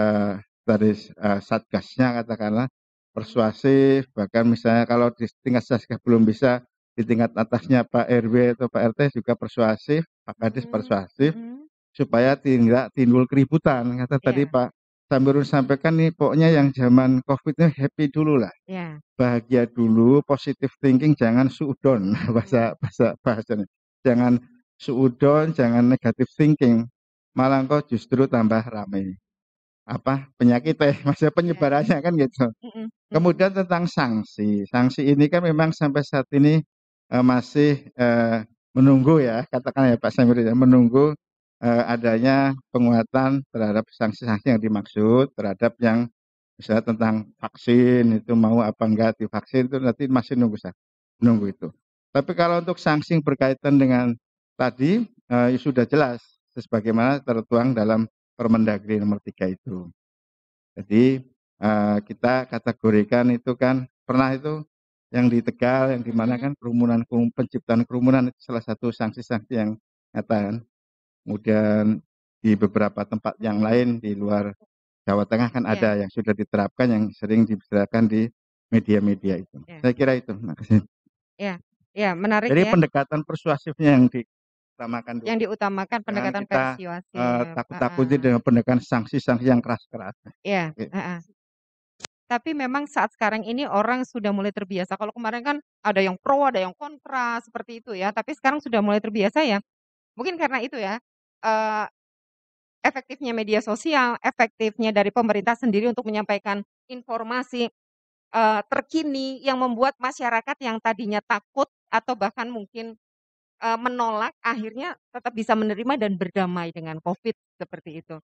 dari satgasnya katakanlah persuasif, bahkan misalnya kalau di tingkat satgas belum bisa di tingkat atasnya Pak RW atau Pak RT juga persuasif, Pak Kadis persuasif supaya tidak timbul keributan. Kata tadi Pak Samirun sampaikan nih pokoknya yang zaman Covid-nya happy dulu lah. Bahagia dulu, positive thinking, jangan suudon bahasanya. Jangan suudon, jangan negative thinking. Malah kok justru tambah ramai. Penyakit maksudnya penyebarannya kan gitu. Kemudian tentang sanksi. Sanksi ini kan memang sampai saat ini masih menunggu ya, katakan ya Pak Samir ya, menunggu adanya penguatan terhadap sanksi-sanksi yang dimaksud terhadap yang misalnya tentang vaksin itu mau apa enggak divaksin itu nanti masih nunggu itu. Tapi kalau untuk sanksi berkaitan dengan tadi sudah jelas sebagaimana tertuang dalam Permendagri nomor 3 itu. Jadi kita kategorikan itu kan pernah itu yang di Tegal yang dimana kan penciptaan kerumunan itu salah satu sanksi-sanksi yang nyata kan. Kemudian di beberapa tempat yang lain di luar Jawa Tengah kan ada yang sudah diterapkan yang sering dibicarakan di media-media itu. Saya kira itu. Terima kasih. Ya, menarik Jadi ya. pendekatan persuasifnya yang diutamakan dulu. Yang diutamakan pendekatan persuasif. Takut-takuti dengan pendekatan sanksi-sanksi yang keras-keras. Iya, Tapi memang saat sekarang ini orang sudah mulai terbiasa. Kalau kemarin kan ada yang pro, ada yang kontra seperti itu ya. Tapi sekarang sudah mulai terbiasa ya. Mungkin karena itu ya. Efektifnya media sosial, efektifnya dari pemerintah sendiri untuk menyampaikan informasi terkini yang membuat masyarakat yang tadinya takut atau bahkan mungkin menolak akhirnya tetap bisa menerima dan berdamai dengan COVID seperti itu.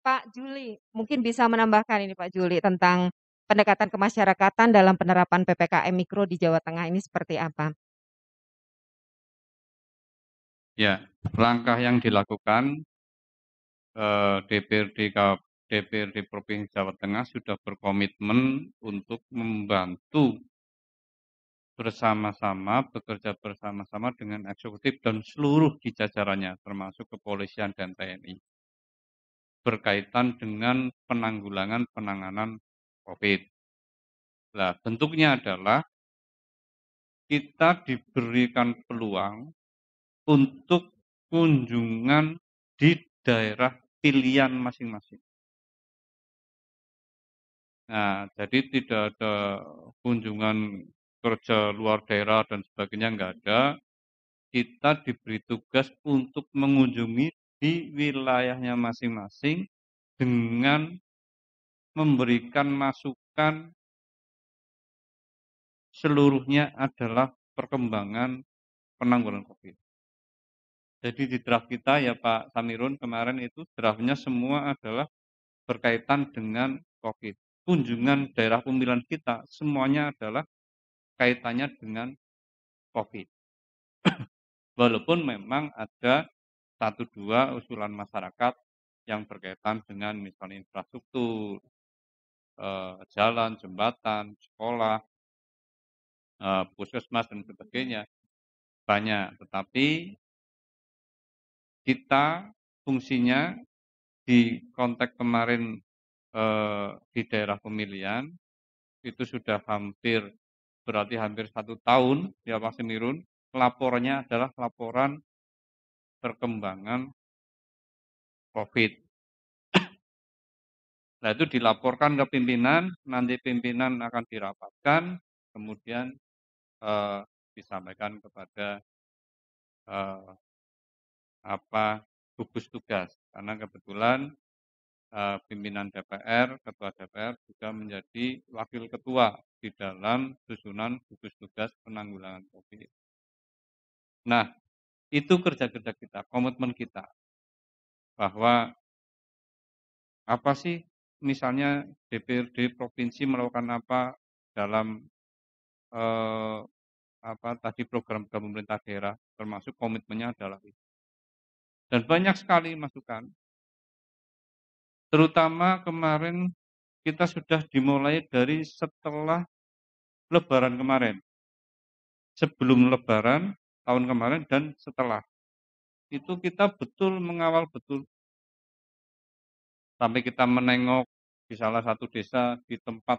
Pak Juli, mungkin bisa menambahkan ini Pak Juli tentang pendekatan kemasyarakatan dalam penerapan PPKM Mikro di Jawa Tengah ini seperti apa? Ya, langkah yang dilakukan DPRD DPRD Provinsi Jawa Tengah sudah berkomitmen untuk membantu bersama-sama, bekerja bersama-sama dengan eksekutif dan seluruh di jajarannya, termasuk kepolisian dan TNI, berkaitan dengan penanganan COVID. Nah, bentuknya adalah kita diberikan peluang untuk kunjungan di daerah pilihan masing-masing. Nah, jadi tidak ada kunjungan kerja luar daerah dan sebagainya, enggak ada. Kita diberi tugas untuk mengunjungi di wilayahnya masing-masing dengan memberikan masukan seluruhnya adalah perkembangan penanggulangan COVID. Jadi di draft kita ya Pak Samirun kemarin itu draftnya semua adalah berkaitan dengan COVID. Kunjungan daerah pemilihan kita semuanya adalah kaitannya dengan COVID. Walaupun memang ada 1-2 usulan masyarakat yang berkaitan dengan misalnya infrastruktur, jalan, jembatan, sekolah, puskesmas dan sebagainya banyak. Tetapi kita fungsinya di konteks kemarin di daerah pemilihan itu sudah berarti hampir 1 tahun ya Pak Semirun, laporannya adalah laporan perkembangan COVID. Nah itu dilaporkan ke pimpinan, nanti pimpinan akan dirapatkan, kemudian disampaikan kepada gugus tugas. Karena kebetulan pimpinan DPR, ketua DPR juga menjadi wakil ketua di dalam susunan gugus tugas penanggulangan COVID. Nah, itu kerja-kerja kita, komitmen kita. Bahwa apa sih misalnya DPRD provinsi melakukan apa dalam tadi program pemerintah daerah, termasuk komitmennya adalah itu. Dan banyak sekali masukan. Terutama kemarin kita sudah dimulai dari setelah Lebaran kemarin. Sebelum Lebaran tahun kemarin dan setelah. Itu kita betul mengawal betul. Sampai kita menengok di salah satu desa di tempat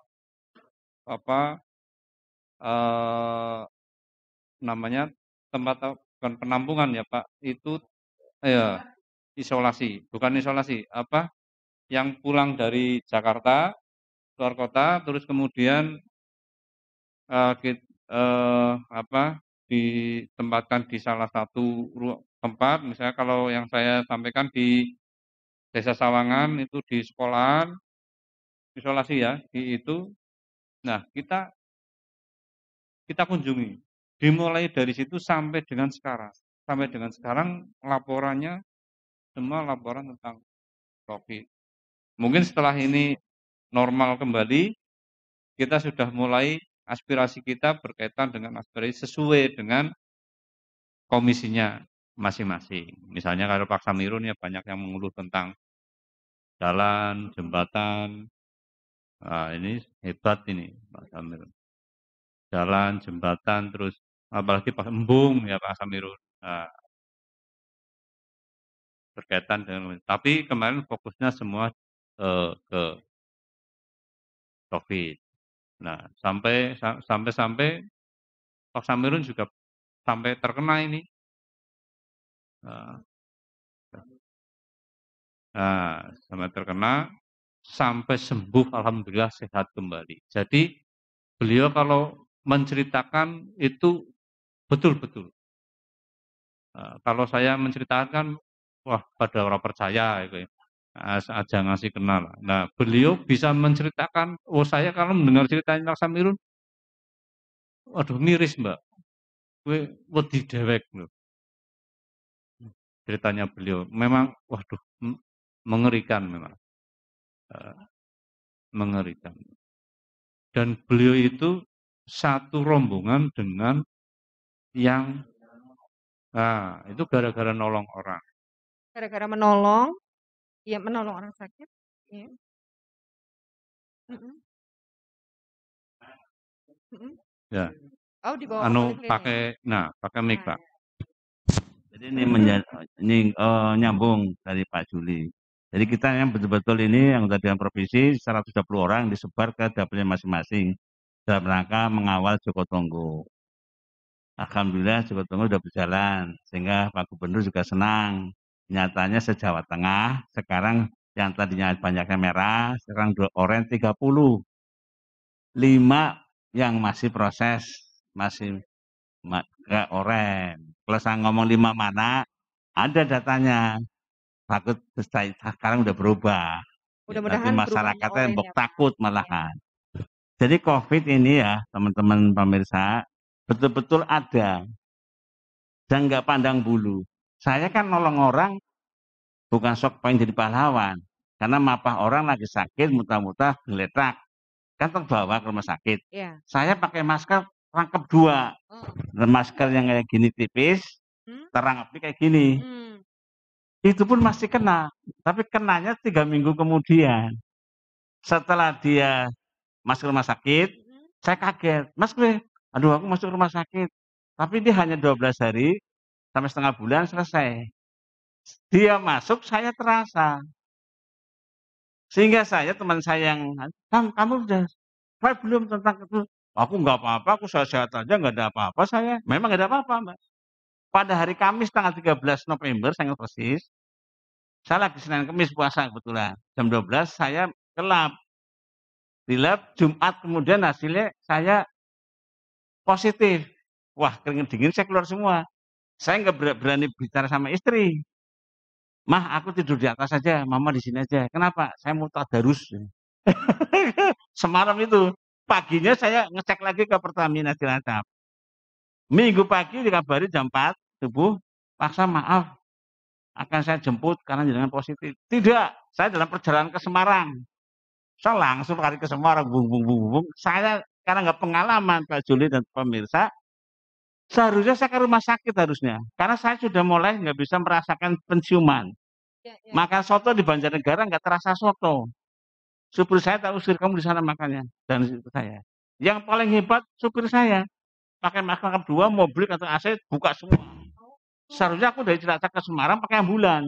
namanya tempat bukan penampungan ya Pak, itu ya isolasi, bukan isolasi, yang pulang dari Jakarta, luar kota, terus kemudian ditempatkan di salah satu tempat, misalnya kalau yang saya sampaikan di Desa Sawangan itu di sekolahan, isolasi ya, di itu. Nah, kita kunjungi. Dimulai dari situ sampai dengan sekarang. Sampai dengan sekarang laporannya semua laporan tentang COVID. Mungkin setelah ini normal kembali, kita sudah mulai aspirasi kita berkaitan dengan aspirasi sesuai dengan komisinya masing-masing. Misalnya kalau Pak Samirun ya banyak yang mengeluh tentang jalan, jembatan. Nah, ini hebat ini Pak Samirun. Jalan, jembatan, terus apalagi Pak Embung ya Pak Samirun. Nah, berkaitan dengan, tapi kemarin fokusnya semua ke COVID. Nah, sampai Pak Samirun juga sampai terkena ini. Sampai terkena, sampai sembuh, alhamdulillah sehat kembali. Jadi beliau kalau menceritakan itu betul-betul. Kalau saya menceritakan kan, wah pada orang percaya itu ya. Aja ngasih kenal. Nah, beliau bisa menceritakan, saya kalau mendengar ceritanya Pak Samirun, waduh miris Mbak. Wedi dewek loh. Ceritanya beliau memang waduh mengerikan memang. Mengerikan. Dan beliau itu satu rombongan dengan yang itu gara-gara nolong orang. Gara-gara menolong, ya menolong orang sakit. Iya. Mhm. Mhm. Ya, Oh, dibawa ke poliklinik. pakai mic, Ah, Pak. ya. Jadi nyambung dari Pak Juli. Jadi kita yang betul-betul ini yang Dewan Provinsi 130 orang disebar ke dapilnya masing-masing dalam rangka mengawal Joko Tonggo. Alhamdulillah Joko Tonggo sudah berjalan sehingga Pak Gubernur juga senang. Nyatanya se-Jawa Tengah sekarang yang tadinya banyaknya merah sekarang oranye 30. 5 yang masih proses masih ke oranye. Kalau saya ngomong 5 mana ada datanya. Takut sekarang udah berubah. Nanti Mudah-mudahan perubahannya masyarakatnya oranye mbok ya, Pak. takut Iya. malahan. Jadi COVID ini ya teman-teman pemirsa betul-betul ada dan nggak pandang bulu. Saya kan nolong orang bukan sok pengen jadi pahlawan. Karena mapah orang lagi sakit, muntah-muntah, geletak. Kan terbawa ke rumah sakit. Iya. Saya pakai masker rangkap 2. Oh. Masker yang kayak gini tipis, terangkapnya kayak gini. Itu pun masih kena. Tapi kenanya 3 minggu kemudian. Setelah dia masuk rumah sakit, saya kaget. Mas, aduh aku masuk rumah sakit. Tapi dia hanya 12 hari sampai setengah bulan selesai. Dia masuk, saya terasa. Sehingga saya, teman saya yang, kamu udah try belum tentang itu? Aku nggak apa-apa, aku sehat-sehat aja, nggak ada apa-apa saya. Memang nggak ada apa-apa, Mbak. Pada hari Kamis tanggal 13 November, saya ingat persis, saya lagi Senin Kamis puasa kebetulan. Jam 12 saya ke lab. Di lab Jumat kemudian hasilnya saya positif. Wah, keringat dingin saya keluar semua. Saya nggak berani bicara sama istri. Mah, aku tidur di atas saja, mama di sini aja. Kenapa? Saya mau tadarus. Semalam itu. Paginya saya ngecek lagi ke Pertamina Cilacap. Minggu pagi dikabari jam 4 subuh, paksa maaf, akan saya jemput karena jenengan positif. Tidak, saya dalam perjalanan ke Semarang. Saya langsung lari ke Semarang, bung, bung, bung, bung. Saya karena nggak pengalaman Pak Juli dan pemirsa, seharusnya saya ke rumah sakit harusnya. Karena saya sudah mulai nggak bisa merasakan penciuman. Ya, ya. Makan soto di Banjarnegara nggak terasa soto. Supir saya tak usir kamu di sana makannya. Dan itu saya. Yang paling hebat supir saya. Pakai masker lengkap 2, mobil atau AC buka semua. Seharusnya aku dari Cilacap ke Semarang pakai ambulan.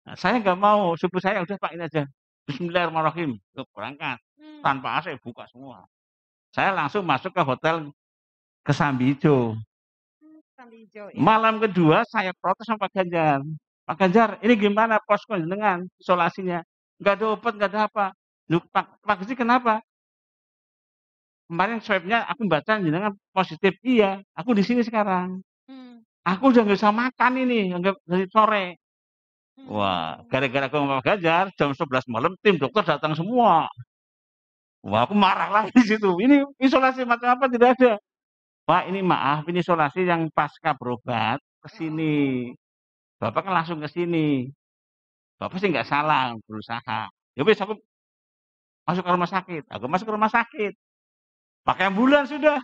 Nah, saya nggak mau. Supir saya udah Pak ini aja. Bismillahirrahmanirrahim. Berangkat. Tanpa AC buka semua. Saya langsung masuk ke hotel Kesambi Hijau. Kesambi Hijau, ya. Malam kedua saya protes sama Pak Ganjar. Pak Ganjar, ini gimana posko jenengan isolasinya? Nggak ada obat, nggak ada apa. Loh, Pak Gizi kenapa? Kemarin swabnya aku baca jenengan positif. Iya, aku di sini sekarang. Aku udah nggak bisa makan ini, dari sore. Wah, gara-gara aku sama Pak Ganjar, jam 11 malam tim dokter datang semua. Wah, aku marah lagi di situ. Ini isolasi macam apa tidak ada. Pak, ini maaf, ini isolasi yang pasca berobat ke sini. Bapak kan langsung ke sini. Bapak sih nggak salah berusaha. Ya wis aku masuk ke rumah sakit. Aku masuk ke rumah sakit. Pakai ambulan sudah.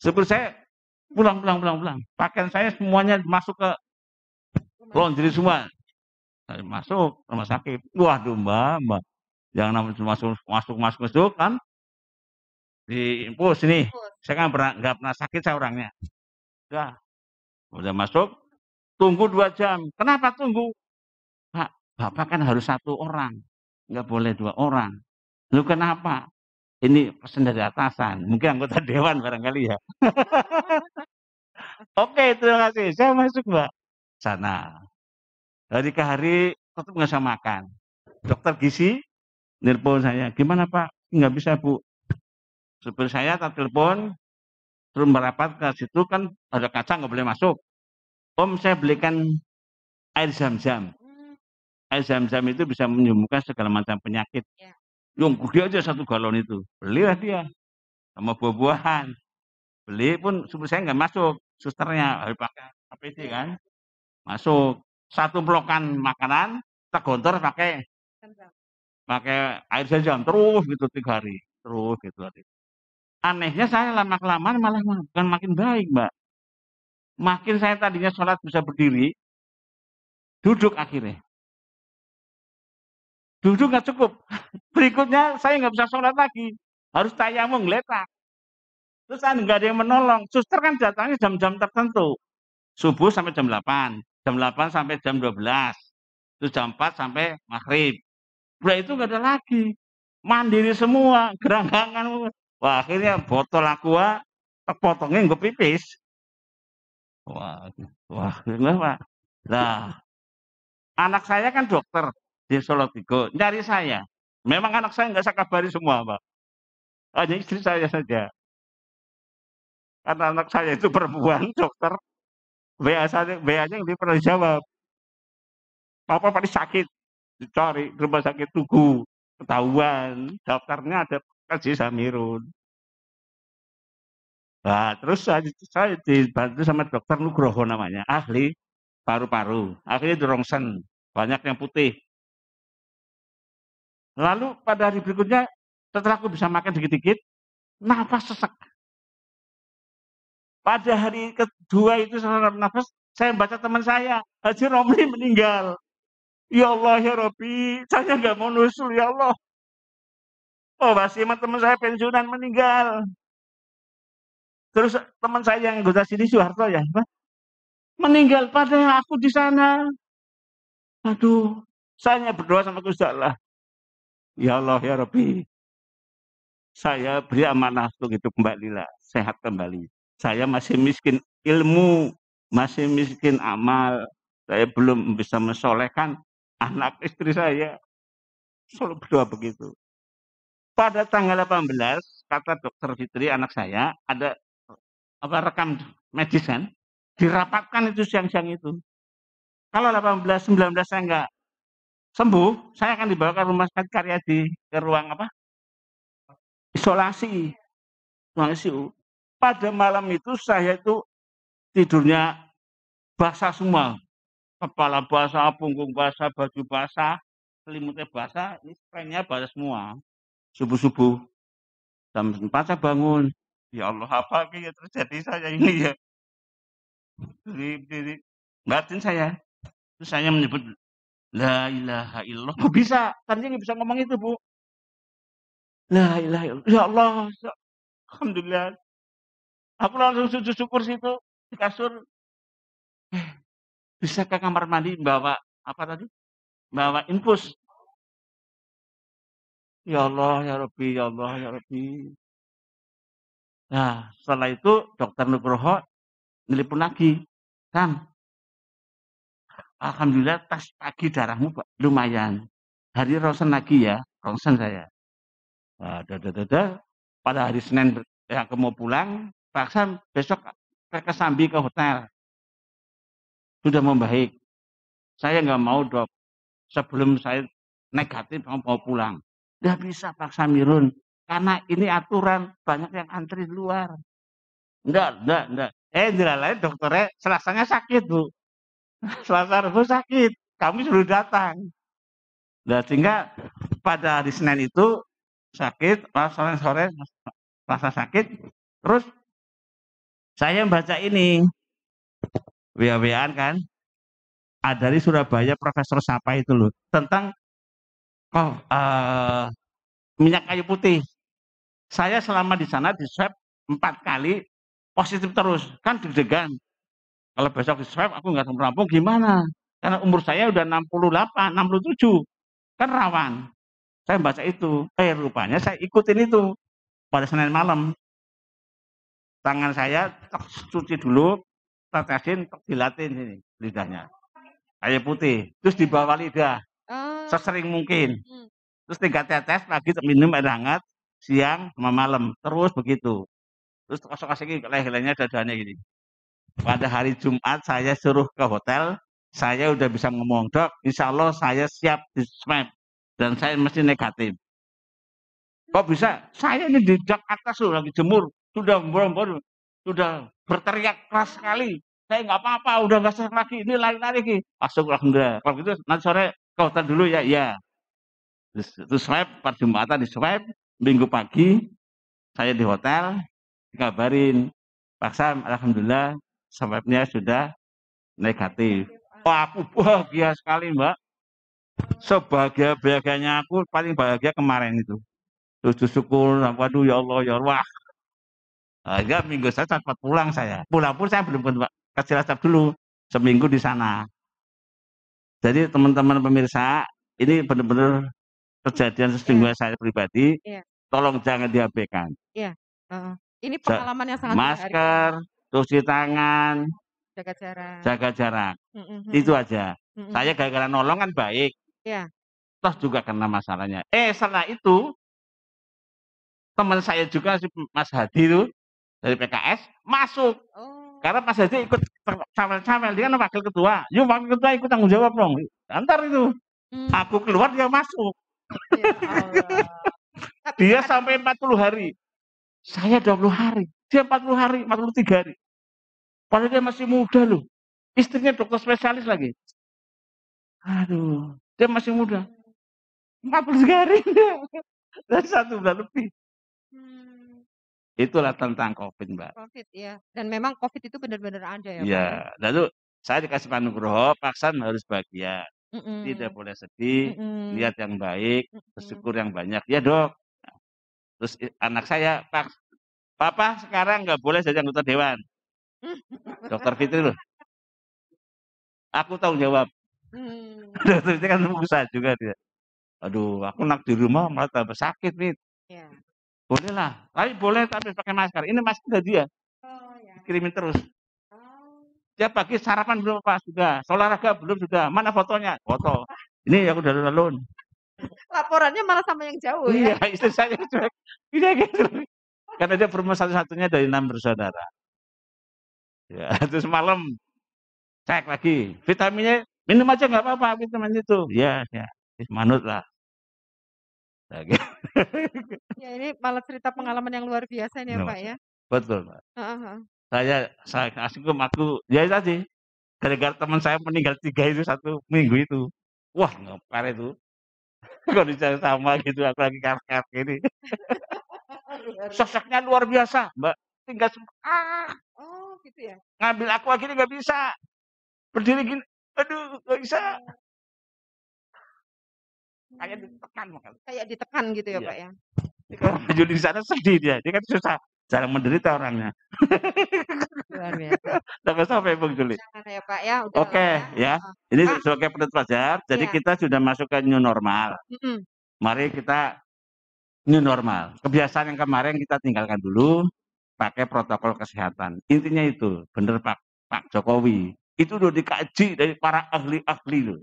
Supir saya pulang. Pakaian saya semuanya masuk ke laundry semua. Saya masuk rumah sakit. Waduh mbak. Yang namanya masuk kan di infus ini. Saya kan nggak pernah sakit saya orangnya. Udah masuk. Tunggu 2 jam. Kenapa tunggu? Pak, Bapak kan harus 1 orang. Nggak boleh 2 orang. Lu kenapa? Ini pesan dari atasan. Mungkin anggota dewan barangkali ya. Oke, terima kasih. Saya masuk, Mbak. Sana. Hari ke hari tetap nggak bisa makan. Dokter gizi nelpon saya. Gimana Pak? Nggak bisa Bu. Supir saya tak telepon. Terus merapat ke situ kan ada kaca nggak boleh masuk. Om saya belikan air zam-zam. Air zam-zam itu bisa menyembuhkan segala macam penyakit. Yang gede aja 1 galon itu. Belilah dia. Sama buah-buahan. Beli pun supir saya nggak masuk. Susternya harus pakai APD kan. Masuk. 1 blokan makanan, tergontor pakai air zam-zam. Terus gitu 3 hari. Terus gitu. Anehnya saya lama-kelamaan malah bukan makin baik, Mbak. Makin saya tadinya sholat bisa berdiri, duduk akhirnya. Duduk nggak cukup. Berikutnya saya nggak bisa sholat lagi. Harus tayamum ngeletak. Terus nggak ada yang menolong. Suster kan datangnya jam-jam tertentu. Subuh sampai jam 8. Jam 8 sampai jam 12. Terus jam 4 sampai maghrib. Udah itu nggak ada lagi. Mandiri semua. Geranggangan. Wah akhirnya botol aqua. Potongnya gue pipis. Wah, kenapa? Nah, anak saya kan dokter di Solo Tigo, nyari saya. Memang anak saya nggak saya kabari semua, Pak. Hanya istri saya saja. Karena anak saya itu perempuan, dokter. WA-nya yang pernah dijawab. Papa paling sakit, dicari ke rumah sakit Tugu. Ketahuan, daftarnya ada Kaji Samirun. Nah, terus saya dibantu sama dokter Nugroho namanya, ahli paru-paru. Akhirnya di rongsen, banyak yang putih. Lalu pada hari berikutnya, setelah aku bisa makan dikit-dikit, nafas sesek. Pada hari kedua itu setelah nafas, saya baca teman saya, Haji Romli meninggal. Ya Allah, ya Rabbi, saya nggak mau nusul, ya Allah. Oh, masih teman saya pensiunan meninggal. Terus teman saya yang anggota sini, Soeharto ya, meninggal pada aku di sana. Aduh, saya berdoa sama Gusti Allah. Ya Allah, ya Rabbi, saya beri amanah untuk hidup kembali lah, sehat kembali. Saya masih miskin ilmu, masih miskin amal. Saya belum bisa mensolehkan anak istri saya. Selalu berdoa begitu. Pada tanggal 18, kata dokter Fitri, anak saya, ada rekam medis kan, dirapatkan itu siang-siang itu. Kalau 18, 19 saya nggak sembuh, saya akan dibawa ke rumah sakit Karyadi, ke ruang isolasi. Pada malam itu saya itu tidurnya basah semua. Kepala basah, punggung basah, baju basah, selimutnya basah, ini spraynya basah semua. Subuh-subuh, jam 4 saya bangun. Ya Allah, apa yang terjadi saya ini ya? Diri batin saya. Terus saya menyebut, La ilaha illallah. Kok bisa? Tadinya nggak bisa ngomong itu, Bu. La ilaha illallah. Ya Allah, alhamdulillah. Aku langsung sujud syukur situ, di kasur. Bisa ke kamar mandi bawa apa tadi? Bawa infus. Ya Allah, ya Rabbi, ya Allah, ya Rabbi. Nah, setelah itu dokter Nugroho nelpon lagi. Kan, alhamdulillah tes pagi darahmu lumayan. Hari ronsen lagi ya, ronsen saya. Nah, pada hari Senin yang aku mau pulang, paksa besok ke Kesambi ke hotel. Sudah membaik. Saya nggak mau dok, sebelum saya negatif mau pulang. Nggak bisa Pak Samirun, karena ini aturan banyak yang antri di luar. Enggak. Lain dokternya Selasanya sakit Bu. Selasa Rabu sakit, kami suruh datang. Nah, sehingga pada hari Senin itu sakit, sore Selasa sakit, terus saya baca ini, WA-WA kan, ada dari Surabaya Profesor Sapa itu loh, tentang minyak kayu putih. Saya selama di sana di swab 4 kali positif terus, kan deg-degan. Kalau besok di swab aku nggak rampung gimana? Karena umur saya udah 68, 67, kan rawan. Saya baca itu, rupanya saya ikutin itu pada Senin malam. Tangan saya cuci dulu, tetesin, dilatin sini lidahnya. Kayu putih, terus di bawah lidah, sesering mungkin. Terus 3 tetes lagi minum air hangat, siang sama malam, terus begitu. Terus kasih leher-lehernya dadanya gini. Pada hari Jumat saya suruh ke hotel, saya udah bisa ngomong, dok, insya Allah saya siap di swab dan saya mesti negatif. Kok bisa? Saya ini di Jakarta sudah lagi jemur, sudah sudah berteriak keras sekali. Saya nggak apa-apa, udah nggak sesak lagi, ini lari-lari. Masuk alhamdulillah. Kalau gitu nanti sore ke hotel dulu ya, iya. Terus swab, pada Jumatan di swab, Minggu pagi saya di hotel, dikabarin, Pak Sam, alhamdulillah swabnya sudah negatif. Wah, aku bahagia sekali Mbak. Sebahagia-bahagianya aku paling bahagia kemarin itu. Sujud syukur, waduh ya Allah ya Allah. Enggak, minggu saya cepat pulang saya. Pulang pun saya belum kasih resep dulu. Seminggu di sana. Jadi teman-teman pemirsa, ini benar-benar kejadian sesungguhnya saya pribadi. Tolong jangan diabaikan. Iya. Ini pengalaman yang sangat masker, cuci tangan, jaga jarak. Itu aja. Saya gara-gara nolong kan baik. Iya. Toh juga karena masalahnya. Setelah itu teman saya juga si Mas Hadi itu dari PKS masuk. Karena Mas Hadi ikut camel-camel, dia kan wakil ketua. Yuk wakil ketua ikut tanggung jawab dong. Antar itu. Aku keluar dia masuk. Ya Allah. Dia sampai 40 hari. Saya 20 hari. Dia 40 hari, 43 hari. Padahal dia masih muda loh. Istrinya dokter spesialis lagi. Aduh, dia masih muda. 43 hari. Dan 1 bulan lebih. Itulah tentang COVID, Mbak. COVID ya. Dan memang COVID itu benar-benar ada ya, Pak. Iya. Lalu saya dikasih Pak Nugroho, paksan harus bahagia. Tidak boleh sedih, lihat yang baik, bersyukur yang banyak. Ya dok. Terus anak saya, Papa sekarang nggak boleh jadi anggota dewan. Dokter Fitri loh. Aku tanggung jawab. Dokter Fitri kan pengusaha juga dia. Aduh, aku nak di rumah malah tambah sakit, Fit. Ya. Boleh lah, tapi boleh tapi pakai masker. Ini masker dari dia. Ya. Kirimin terus. Tiap pagi sarapan belum Pak? Sudah. Olahraga belum? Sudah. Mana fotonya? Foto. Ini aku dari alun. Laporannya malah sama yang jauh ya? Iya, istri saya cuek. Iya gitu. Karena dia perempuan satu-satunya dari 6 bersaudara. Ya, terus malam cek lagi. Vitaminnya minum aja nggak apa-apa vitamin itu. Ya, manut lah. Nah, gitu. Ya ini malah cerita pengalaman yang luar biasa ini ya Pak ya. Betul Pak. Saya asingkum aku ya tadi. Gara-gara teman saya meninggal 3 itu 1 minggu itu. Wah ngepar itu. Kondisi sama gitu aku lagi kar-kar gini. Sosoknya luar biasa Mbak. Tinggal oh gitu ya. Ngambil aku gini nggak bisa. Berdiri gini. Aduh nggak bisa. Kayak ditekan makanya. Kayak ditekan gitu ya Pak ya. Kalau maju di sana sedih dia kan susah. Jarang menderita orangnya. Luar biasa. Sampai Bung Juli. Ya Pak ya. Oke ya. Ini sebagai penutup pelajar. Jadi kita sudah masuk ke new normal. Mari kita new normal. Kebiasaan yang kemarin kita tinggalkan dulu. Pakai protokol kesehatan. Intinya itu. Bener Pak Jokowi. Itu udah dikaji dari para ahli-ahli loh.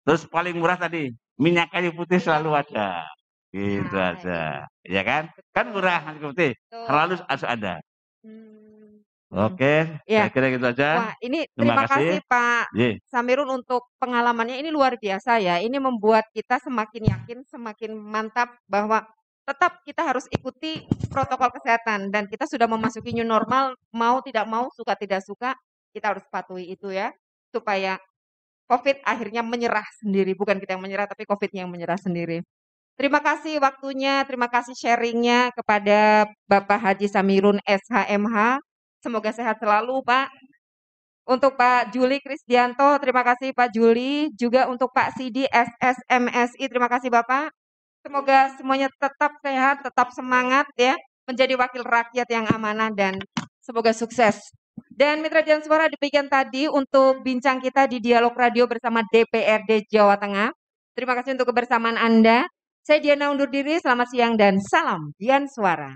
Terus paling murah tadi. Minyak kayu putih selalu ada. Gitu aja. Ya kan? Kan murah kayu putih. Selalu harus ada. Oke, ya. Saya kira gitu aja. Wah, ini terima kasih Pak Samirun untuk pengalamannya ini luar biasa ya. Ini membuat kita semakin yakin, semakin mantap bahwa tetap kita harus ikuti protokol kesehatan dan kita sudah memasuki new normal, mau tidak mau, suka tidak suka, kita harus patuhi itu ya, supaya COVID akhirnya menyerah sendiri, bukan kita yang menyerah, tapi COVID-nya yang menyerah sendiri. Terima kasih waktunya, terima kasih sharingnya kepada Bapak Haji Samirun SHMH. Semoga sehat selalu Pak. Untuk Pak Juli Krisdianto, terima kasih Pak Juli. Juga untuk Pak Sidi SSMSI, terima kasih Bapak. Semoga semuanya tetap sehat, tetap semangat ya. Menjadi wakil rakyat yang amanah dan semoga sukses. Dan Mitra Dian Suara demikian tadi untuk bincang kita di Dialog Radio bersama DPRD Jawa Tengah. Terima kasih untuk kebersamaan Anda. Saya Diana undur diri, selamat siang dan salam Dian Suara.